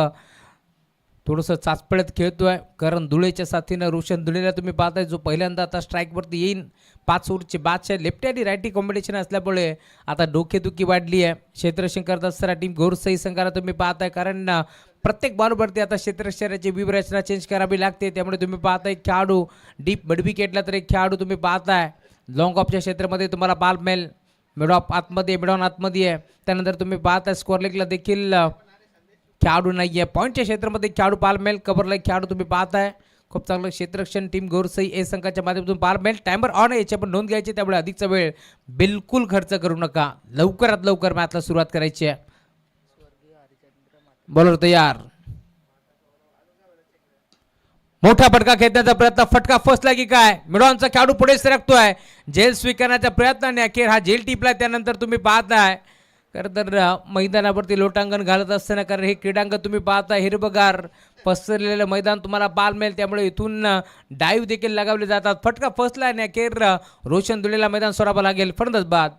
थोडंसं चाचपळत खेळतोय. कारण धुळेच्या साथीनं रोशन धुळेला तुम्ही पाहताय जो पहिल्यांदा आता स्ट्राईकवरती येईन. 5 ओव्हरची बॅच आहे. लेफ्टी आणि राईटी कॉम्बिनेशन असल्यामुळे आता डोकेदुखी वाढली आहे. क्षेत्ररक्षण करत असताना टीम गोरसई संघाला तुम्ही पाहताय. कारण प्रत्येक बॉलवरती आता क्षेत्ररक्षणाची व्यूहरचना चेंज करावी लागते. त्यामुळे तुम्ही पाहताय खेळाडू डीप मिडविकेटला तर एक खेळाडू तुम्ही पाहताय लॉंग ऑफच्या क्षेत्रामध्ये तुम्हाला पाहायला मिळेल. मिड ऑफ आतमध्ये मिडॉन आतमध्ये आहे. त्यानंतर तुम्ही पाहताय स्कोअर लेगला देखील खेळाडू नाही आहे. पॉईंटच्या क्षेत्रामध्ये खेळाडू पाहायला मिळेल. कव्हरला खेळाडू तुम्ही पाहताय. खूप चांगलं क्षेत्ररक्षण टीम गोरसई ए संघाच्या माध्यमातून पाहायला मिळेल. टायमर ऑन आहे. याची आपण नोंद घ्यायची. त्यामुळे अधिकचा वेळ बिलकुल खर्च करू नका. लवकरात लवकर मॅचला सुरुवात करायची आहे. बॉलर तयार. मोठा फटका खेचण्याचा प्रयत्न. फटका फसला की काय. मिडॉनचा खेळाडू पुढे सरकतोय. झेल स्वीकारण्याचा प्रयत्न आणि अखेर हा झेल टिपला. त्यानंतर तुम्ही पाहताय खरं तर मैदानावरती लोटांगण घालत असताना कारण हे क्रीडांगण तुम्ही पाहताय हिरवगार पसरलेलं मैदान तुम्हाला पाहायला मिळेल. त्यामुळे इथून डाईव्ह देखील लगावले जातात. फटका फसला आणि अखेर रोशन धुळेला मैदान सोडावं लागेल. फलंदाज बाद.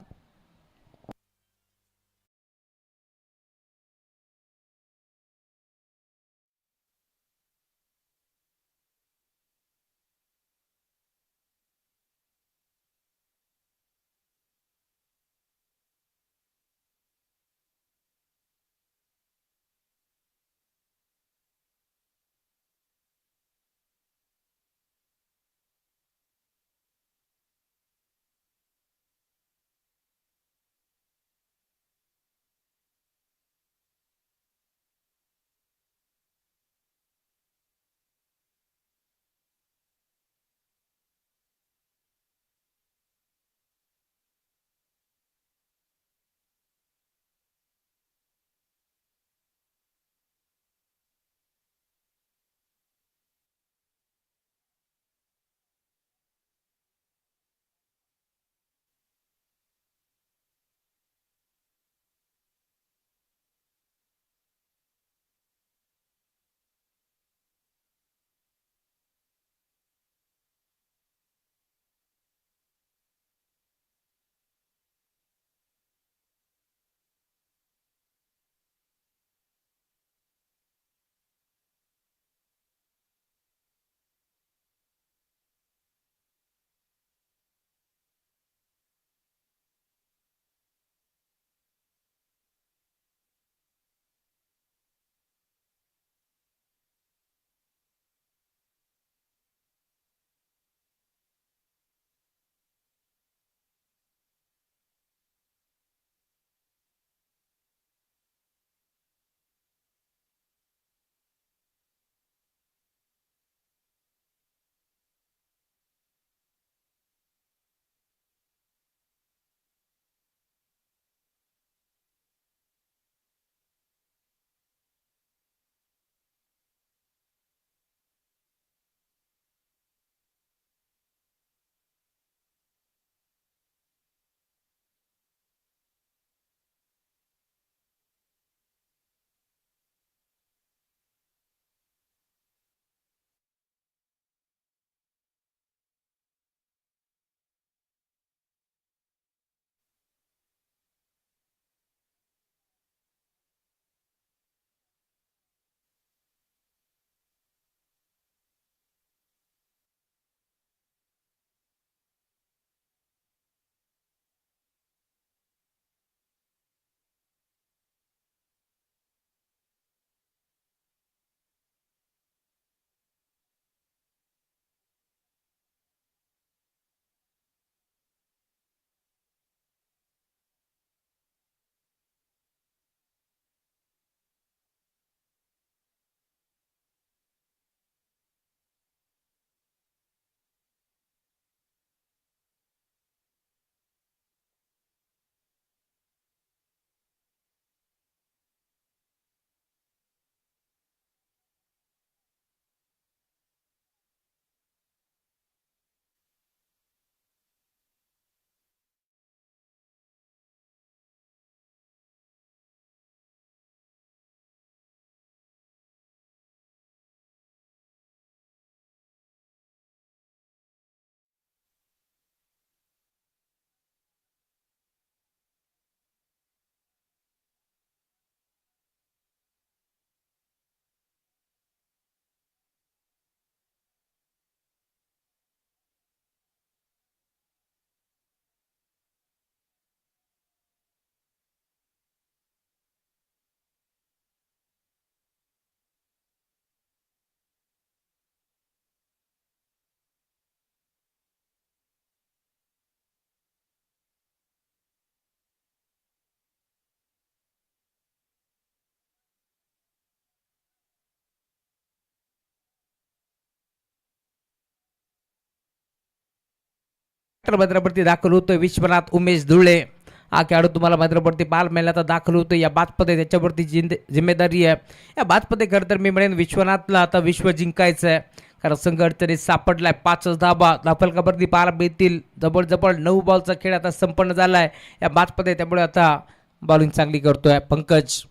ट्रॅक्टर मैदानावरती दाखल होतोय विश्वनाथ उमेश धुळे. हा खेळाडू तुम्हाला मैदानावरती पाहायला मिळाला आता दाखल होतोय या बादमध्ये त्याच्यावरती जिम्मेदारी आहे. या बादमध्ये खरं तर मी म्हणेन विश्वनाथला आता विश्व जिंकायचं आहे, कारण संघ अडचणीत सापडलाय. 5 धाबा धाफलकावरती पाहायला मिळतील. जबरजबर 9 बॉलचा खेळ आता संपन्न झालाय या बादमध्ये, त्यामुळे आता बॉलिंग चांगली करतोय पंकज.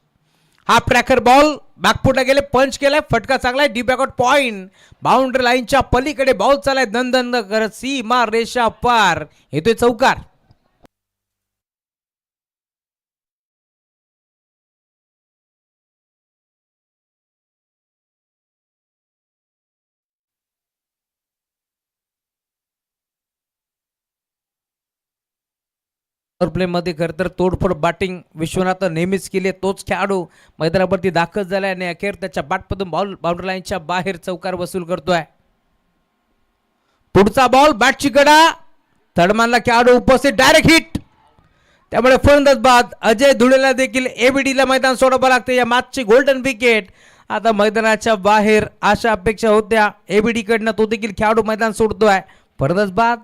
हा ट्रॅकर बॉल बॅकफुटला गेले, पंच केलाय, फटका चांगला आहे, डी बॅकआउट पॉइंट. बाउंड्री लाईनच्या पलीकडे बॉल चालाय दंदन करत सीमा रेषा पार, येतोय चौकार. प्ले मध्ये खरं तर तोडफोड बॅटिंग विश्वनाथ नेहमीच केली, तोच खेळाडू मैदानावरती दाखल झालाय आणि अखेर त्याच्या बॅटमधून बॉल बाउंड्री लाईनच्या बाहेर चौकार वसूल करतोय. पुढचा बॉल बॅटची कडा, तडमानला खेळाडू उपस्थित, डायरेक्ट हिट. त्यामुळे फलंदाज बाद अजय धुळेला देखील एबीडीला मैदान सोडावं लागते. या मॅचची गोल्डन विकेट आता मैदानाच्या बाहेर, अशा अपेक्षा होत्या एबीडी कडनं, तो देखील खेळाडू मैदान सोडतोय. फलंदाज बाद.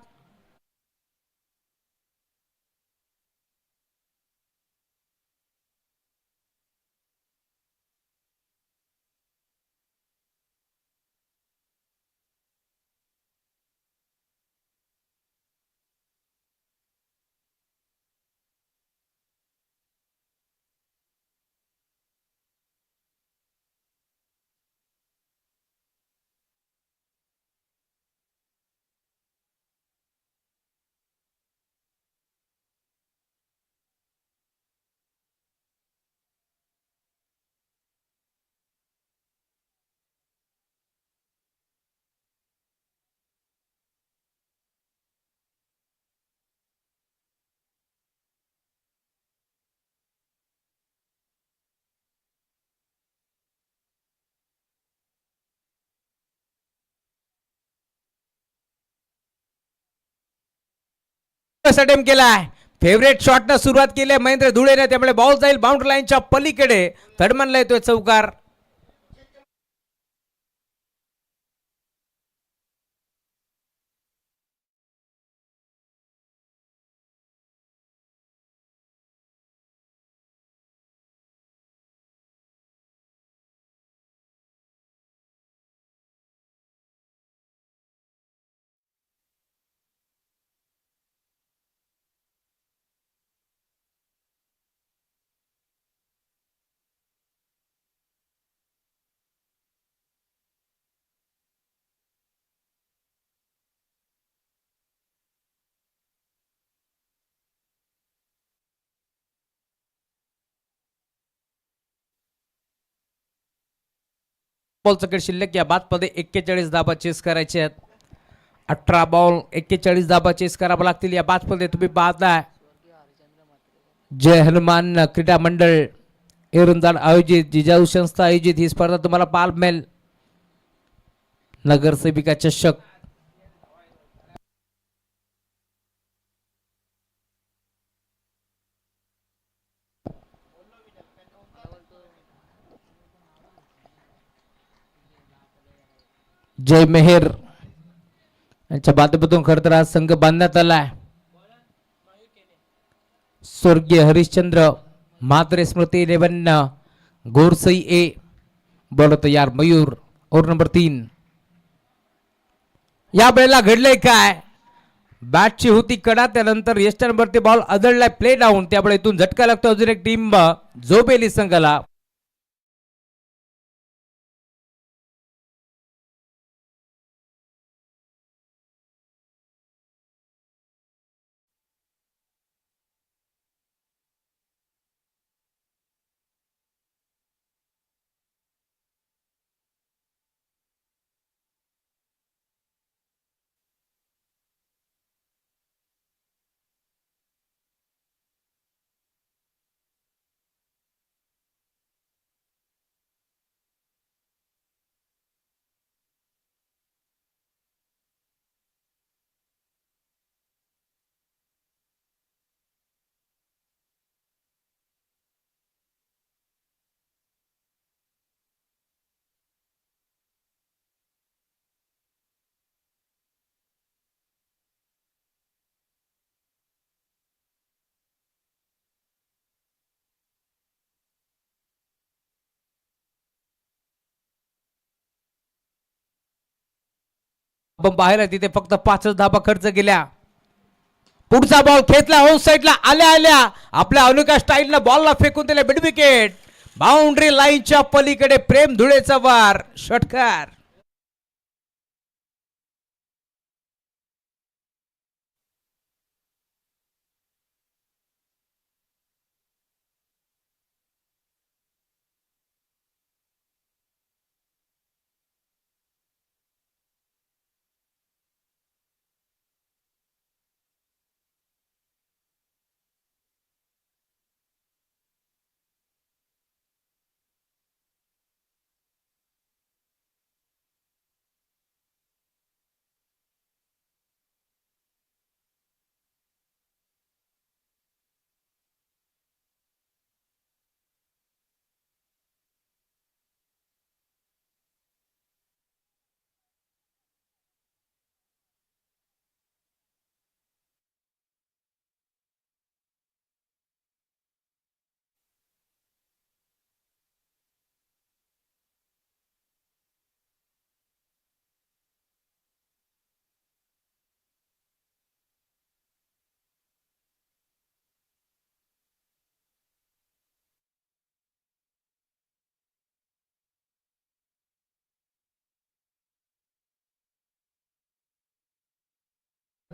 अटेम्प्ट केलाय, फेवरेट शॉटनं सुरुवात केली आहे महेंद्र धुळेने, त्यामुळे बॉल जाईल बाउंड्री लाईनच्या पलीकडे, थर्डमॅनला येतोय चौकार. बॉल सकट शिल्लक, या बादमध्ये 41 धाबा चेस करायचे आहेत. 18 बॉल 41 धाबा चेस करावं लागतील. या बादमध्ये तुम्ही पाहताय जय हनुमान क्रीडा मंडळ एरंदाड आयोजित, जिजाऊ संस्था आयोजित ही स्पर्धा तुम्हाला पाहायला मिळेल. नगरसेविका चषक. जय मेहर यांच्या माध्यमातून खरं तर आज संघ बांधण्यात आलाय. स्वर्गीय हरिश्चंद्र म्हात्रे स्मृती 11 गोरसई ए, बॉल तयार मयूर, ओव्हर नंबर 3. या वेळेला घडलंय काय, बॅटची होती कडा, त्यानंतर यष्टनवरती बॉल आदळलाय, प्ले डाऊन, त्यामुळे इथून झटका लागतो अजून एक टीम जोबेली संघाला. आपण पाहिलं तिथे फक्त 5च धाबा खर्च केल्या. पुढचा बॉल खेचला ऑन साइडला आल्या आल्या आपल्या अनोख्या स्टाईलनं बॉलला फेकून दिले मिड विकेट. बाउंड्री लाईनच्या पलीकडे प्रेम धुळेचा वार षटकार.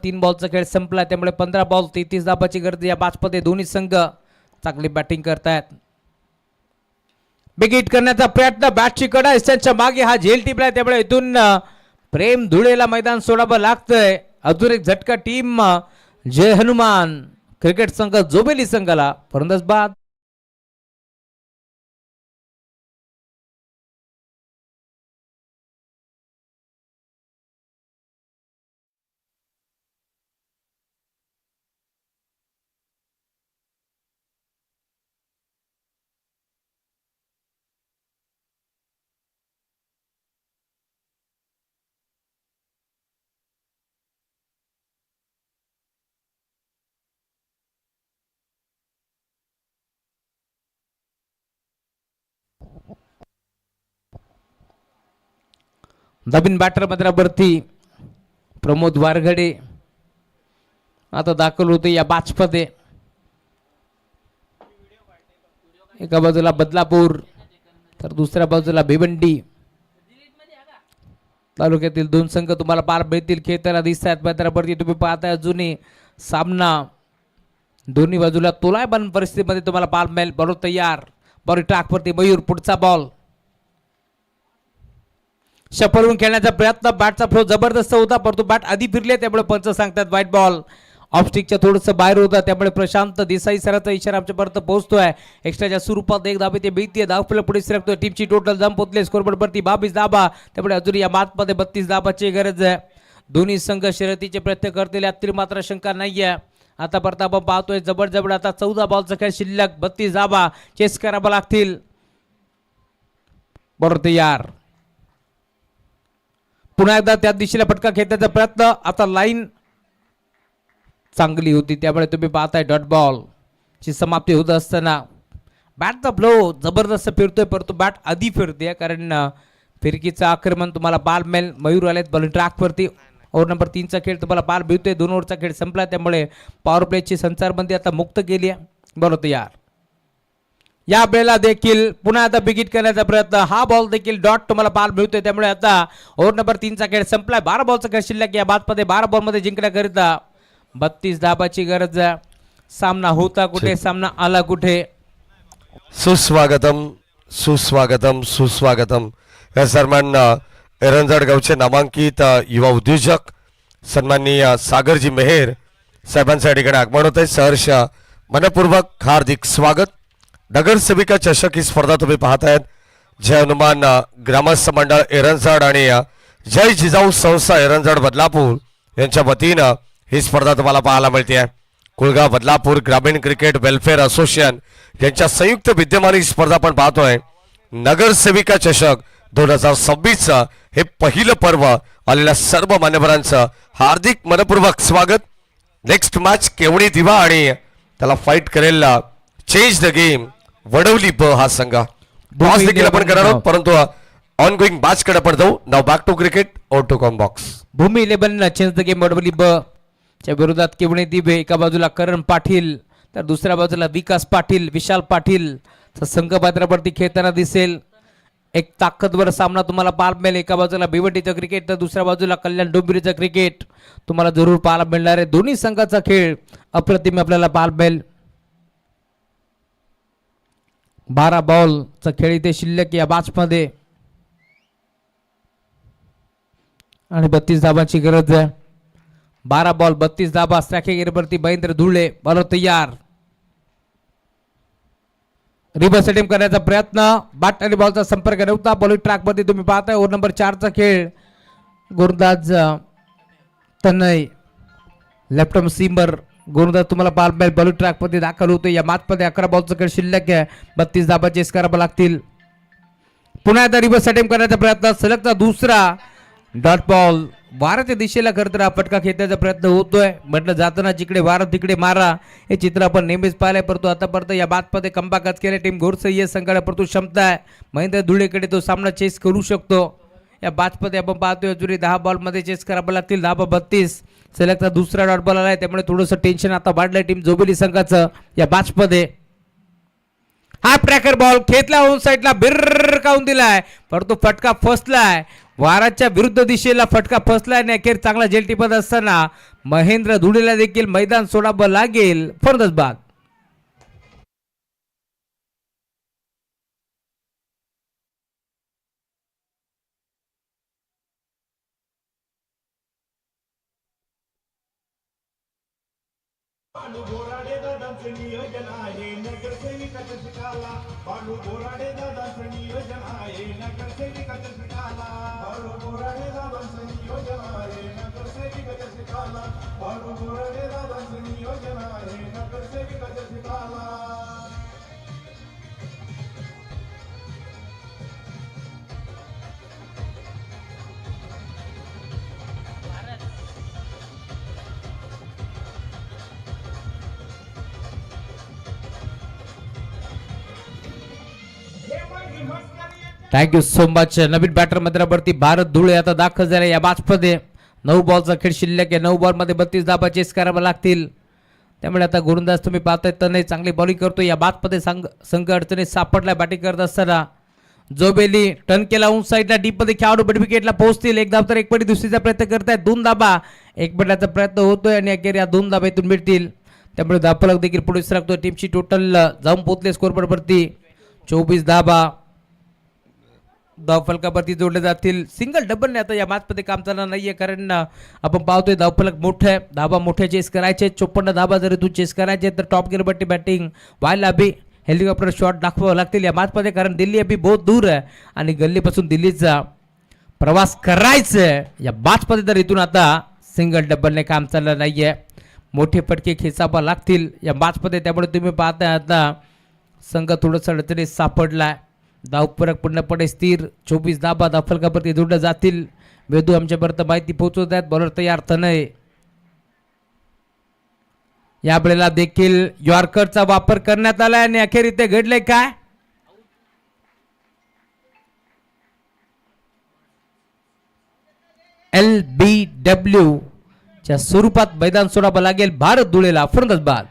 तीन बॉलचा खेळ संपला त्यामुळे 15 बॉल 33 धाबाची गरज या मॅचमध्ये दोन्ही संघ चांगली बॅटिंग करतायत. बिग हिट करण्याचा प्रयत्न बॅटची कडा त्यांच्या मागे हा झेल टिपला त्यामुळे इथून प्रेम धुळेला मैदान सोडावं लागतंय. अजून एक झटका टीम जय हनुमान क्रिकेट संघ जोबेली संघाला फलंदाज बाद. नवीन बॅटर मधरावरती प्रमोद वारघडे आता दाखल होते या मॅचमध्ये. एका बाजूला बदलापूर तर दुसऱ्या बाजूला भिवंडी तालुक्यातील दोन संघ तुम्हाला पार मिळतील खेळताना दिसत आहेत. मैदानावरती तुम्ही पाहताय अजूनही सामना दोन्ही बाजूला तोलायमान परिस्थितीमध्ये तुम्हाला पार मिळेल. बॉल तयार बॉल ट्रॅकवरती मयूर पुढचा बॉल शपलून खेळण्याचा प्रयत्न बॅटचा फ्लो जबरदस्त होता परंतु बॅट आधी फिरले त्यामुळे पंच सांगतात व्हाईट बॉल. ऑफ स्टिकच्या थोडंसं बाहेर होता त्यामुळे प्रशांत देसाई सरांचा इशारा आमच्यापर्यंत पोहोचतोय. एक्स्ट्राच्या स्वरूपात एक धाबे ते मिळते धावफलक पुढे सरकतोय. टीमची टोटल धाव पोहोचले स्कोरबोर्डवरती 22 धाबा त्यामुळे अजून या मॅचमध्ये 32 धाबाची गरज आहे. दोन्ही संघ शर्यतीचे प्रयत्न करतील यातील मात्र शंका नाहीये. आतापर्यंत आपण पाहतोय जबरजबड आता 14 बॉलचा खेळ शिल्लक 32 धाबा चेस करावा लागतील. बरोबर तयार पुन्हा एकदा त्या दिशेला फटका खेळण्याचा प्रयत्न. आता लाईन चांगली होती त्यामुळे तुम्ही पाहताय डॉट बॉल ची समाप्ती होत असताना बॅटचा फ्लो जबरदस्त फिरतोय परंतु बॅट आधी फिरते कारण फिरकीचं आक्रमण तुम्हाला बाल मेल मयूर आलेत बॉलिंग ट्रॅकवरती. ओव्हर नंबर 3चा खेळ तुम्हाला बाल मिळतोय. 2 ओव्हरचा खेळ संपला त्यामुळे पॉवर प्लेची संचारबंदी आता मुक्त केली आहे. बरोबर तयार या वेळेला देखील पुन्हा आता बिगिट करण्याचा प्रयत्न. हा बॉल देखील डॉट तुम्हाला बाल मिळतोय त्यामुळे आता ओव्हर नंबर 3चा खेळ संपलाय. 12 बॉलचा खेळ शिल्लक या बादमध्ये 12 बॉलमध्ये जिंकण्याकरिता 32 धाबाची गरज आहे. सामना होता कुठे सामना आला कुठे. सुस्वागतम सुस्वागतम सुस्वागतम या सन्मान एरंजाड गावचे नामांकित युवा उद्योजक सन्माननीय सागरजी मेहर साहेबांचं या ठिकाणी आगमन होत आहे. सहर्ष मनपूर्वक हार्दिक स्वागत. नगरसेविका चषक ही स्पर्धा तुम्ही पाहतायत. जय हनुमान ग्रामस्थ मंडळ एरंजाड आणि जय जिजाऊ संस्था एरंजाड बदलापूर यांच्या वतीनं ही स्पर्धा तुम्हाला पाहायला मिळते आहे. कुळगाव बदलापूर ग्रामीण क्रिकेट वेलफेअर असोसिएशन यांच्या संयुक्त विद्यमाने ही स्पर्धा आपण पाहतोय. नगरसेविका चषक 2026 हे पहिलं पर्व आलेल्या सर्व मान्यवरांचं हार्दिक मनपूर्वक स्वागत. नेक्स्ट मॅच केवडी दिवा आणि त्याला फाईट करेल चेंज द गेम वडवली ब हा संघ टॉस देखील आपण करणार आहोत परंतु ऑन गोइंग बाच कडे पडतो. नाव बॅक टू क्रिकेट और टू कॉम बॉक्स. भूमी 11 चेंज द गेम बडबली ब च्या विरोधात केवणे दिबे, एका बाजूला करण पाटील तर दुसऱ्या बाजूला विकास पाटील, विशाल पाटील संघ पात्रावरती खेळताना दिसेल. एक ताकदवर सामना तुम्हाला पाहायला मिळेल. एका बाजूला भिवंडीचं क्रिकेट तर दुसऱ्या बाजूला कल्याण डोंबिवलीचं क्रिकेट तुम्हाला जरूर पाहायला मिळणार आहे. दोन्ही संघाचा खेळ अप्रतिम आपल्याला पाहायला मिळेल. 12 बॉलचा खेळ इथे शिल्लक या मॅचमध्ये आणि 32 धाबांची गरज आहे. 12 बॉल 32 धाबा. स्ट्रायकिंगवरती महेंद्र धुळे, बॉलर तयार. रिव्हर्स सेटिंग करण्याचा प्रयत्न, बॅट आणि बॉलचा संपर्क नव्हता. बॉलिंग ट्रॅक मध्ये तुम्ही पाहताय ओव्हर नंबर 4 चा खेळ. गोलंदाज तनय, लेफ्ट आर्म सीमर गोलंदाज तुम्हाला पाहायला बॉलिंग ट्रॅक मध्ये दाखल होतो. या मॅच मध्ये 11 बॉलचा खेळ शिल्लक आहे. 32 धाबा चेस करावे लागतील. पुन्हा एकदा रिव्हर्स सेटिंग करण्याचा प्रयत्न, सलगचा दुसरा डॉट बॉल. वाराच्या दिशेला खरं तर हा फटका खेळण्याचा प्रयत्न होतोय. म्हटलं जाताना जिकडे वारा तिकडे मारा, हे चित्र आपण नेहमीच पाहिलंय. परंतु आतापर्यंत या बादमध्ये कमबॅकच केले. टीम घोरसई संघाला परंतु क्षमता आहे. महेंद्र धुळेकडे तो सामना चेस करू शकतो. या बादमध्ये आपण पाहतोय अजूनही 10 बॉलमध्ये चेस करावं लागतील. 10 32 सलगचा दुसरा डॉट बॉल आलाय, त्यामुळे थोडंसं टेन्शन आता वाढलंय टीम जोबिली संघाचं या मॅचमध्ये. हा ट्रॅकर बॉल खेचला ऑन साईडला, बिरकावून दिलाय परंतु फटका फसलाय. वाराच्या विरुद्ध दिशेला फटका फसलाय आणि अखेर चांगला जेल टिपत असताना महेंद्र धुळेला देखील मैदान सोडावं लागेल. फरदच बाद. बालू बोराडे दादांचं नियोजन आहे नगरसेविकाच्या शिकाला. बालू बोराडे दादांचं नियोजन आहे नगरसेविकाच्या शिकाला. बालू बोराडे दादांचं नियोजन आहे नगरसेविकाच्या शिकाला. बालू बोराडे दादांचं नियोजन आहे नगरसेविकाच्या शिकाला. Thank you so much. नवीन बॅटर मैदानावरती भारत धुळे आता दाखल झाले या मॅचमध्ये. 9 बॉलचा खेळ शिल्लक आहे. 9 बॉलमध्ये 32 धाबा चेस करावे लागतील. त्यामुळे आता गोलंदाज तुम्ही पाहताय तनय चांगली बॉलिंग करतो. या मॅचमध्ये संघ अडचणीत सापडला बॅटिंग करत असताना. जोबेली टर्न केला ऑन साईडला, डीप मध्ये खेळाडू मिड विकेटला पोहोचतील. एक धाव तर एक पडी दुसरीचा प्रयत्न करतायत. 2 धाबा एक पडण्याचा प्रयत्न होतोय आणि अखेर या 2 धाब्यातून मिळतील. त्यामुळे धावफलक देखील पुढे सरकतो. टीमची टोटल जाऊन पोहोचले स्कोरबोर्डवरती 24 धाबा. धावफलकावरती जोडले जातील. सिंगल डबलने आता या मॅचमध्ये काम चालणार नाहीये, कारण आपण पाहतोय धावफलक मोठे आहे. धाबा मोठे चेस करायचे. 54 धाबा जरी तू चेस करायचे तर टॉप गिअरवरती बॅटिंग व्हायला अभि हेलिकॉप्टर शॉट दाखवावं लागतील या मॅचमध्ये, कारण दिल्ली अभि बहुत दूर आहे आणि गल्लीपासून दिल्लीचा प्रवास करायचा आहे. या मॅचमध्ये तर इथून आता सिंगल डबलने काम चाललं नाहीये. मोठे फटके खेचावा लागतील या मॅचमध्ये. त्यामुळे तुम्ही पाहताय आता संघ थोडंसं अडचणीत सापडलाय. धाव फरक पूर्णपणे स्थिर. 24 धाबा धावफलकावरती जोडल्या जातील. वेदू आमच्यापर्यंत माहिती पोहोचवत आहेत. बॉलर तयार तनय. या वेळेला देखील यॉर्करचा वापर करण्यात आलाय आणि अखेर इथे घडले काय, LBW च्या स्वरूपात मैदान सोडावं लागेल भारत धुळेला. फरंदाज बाद.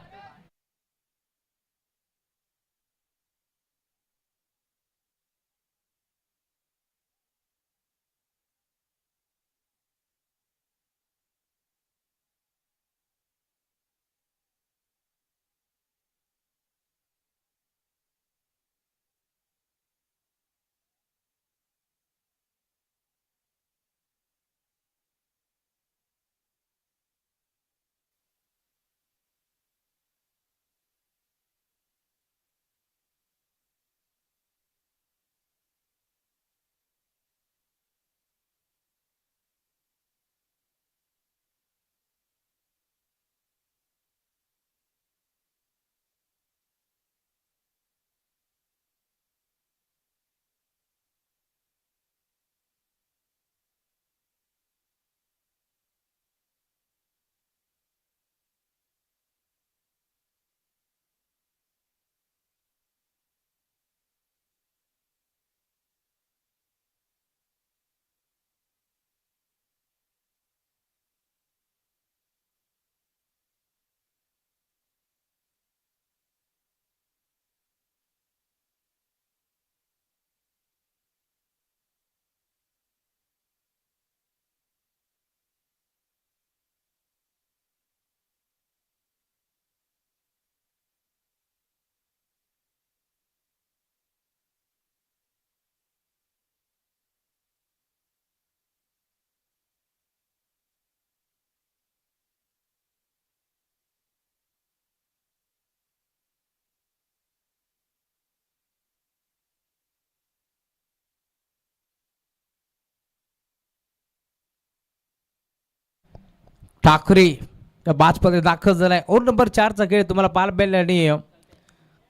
ठाकरे या बाजमध्ये दाखल झालाय. ओव्हर नंबर 4चा खेळ तुम्हाला पाहायला मिळेल आणि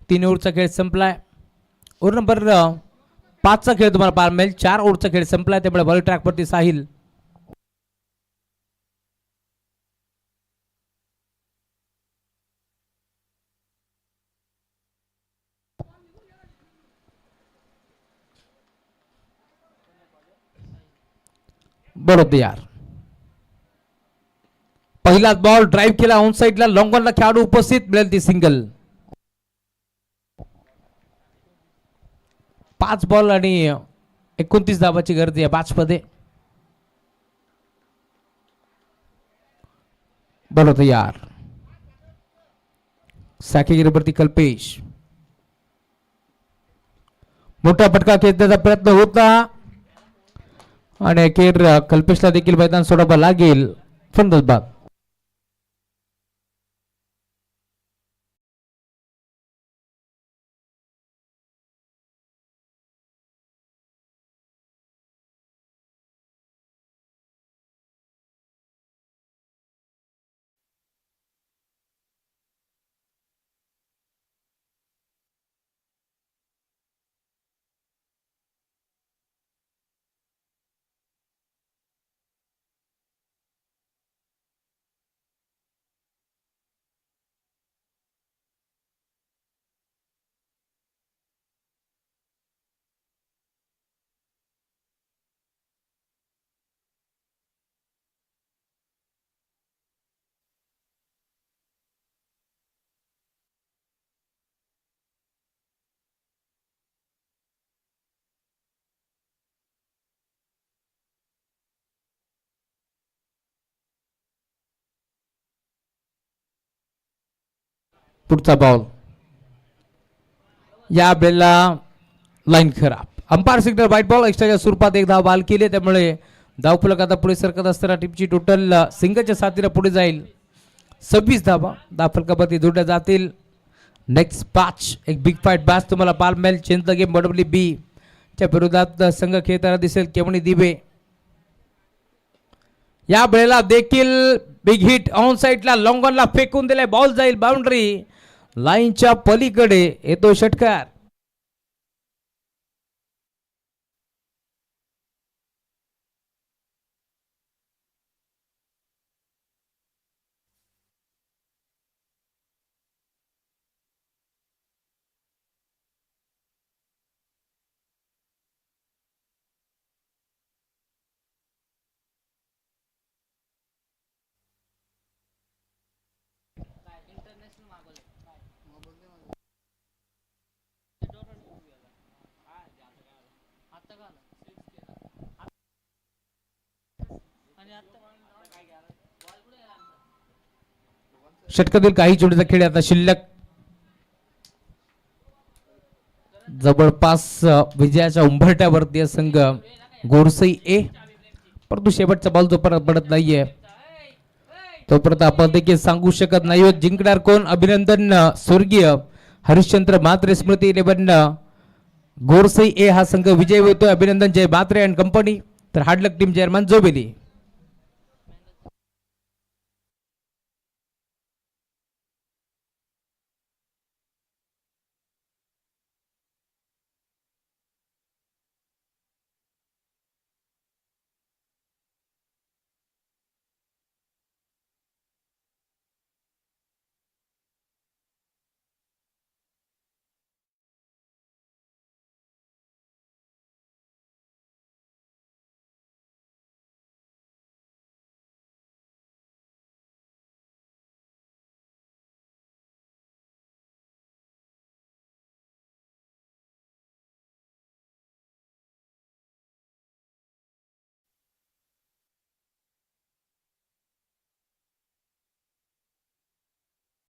3 ओव्हरचा खेळ संपलाय. ओव्हर नंबर 5चा खेळ तुम्हाला पाहायला मिळेल. 4 ओव्हरचा खेळ संपलाय, त्यामुळे बॉलिंग ट्रॅकवरती साहिल. बरोबर यार, पहिलाच बॉल ड्राईव्ह केला ऑन साईडला, लॉंग ऑनला खेळाडू उपस्थित, मिळेल ती सिंगल. 5 बॉल आणि 29 धावाची गरज आहे 5 मध्ये. बरोबर यार, साकेगिरीवरती कल्पेश, मोठा फटका खेचण्याचा प्रयत्न होता आणि अखेर कल्पेशला देखील मैदान सोडावं लागेल. फलंदाज बाद. पुढचा बॉल, या बेलला लाईन खराब. Umpire signal white ball. एक्स्ट्राच्या स्वरूपात एक धाव बाल केली, त्यामुळे धावफलक आता पुढे सरकत असताना टीमची टोटल सिंगलच्या साथीला पुढे जाईल. 26 धावा धावफलकावरती जोडल्या जातील. नेक्स्ट 5 एक बिग फाईट बॅच तुम्हाला पाहायला मिळेल. चेंज द गेम WB च्या विरोधात संघ खेळताना दिसेल केवणी दिबे. या वेळेला देखील बिग हिट ऑन साईडला, लॉंग ऑनला फेकून दिलाय, बॉल जाईल बाउंड्री लाईनच्या पलीकडे. येतो षटकार. षटकातील काही जोडीचा खेळ आता शिल्लक. जवळपास विजयाच्या उंबरठ्यावरती संघ गोरसई ए, परंतु शेवटचा बॉल जोपर्यंत पडत नाहीये तोपर्यंत आपण देखील सांगू शकत नाही जिंकणार कोण. अभिनंदन स्वर्गीय हरिश्चंद्र म्हात्रे स्मृती 11 गोरसई ए हा संघ विजय होतोय. अभिनंदन जय म्हात्रे अँड कंपनी. तर हार्डलक टीम चेअरमन जोबेली.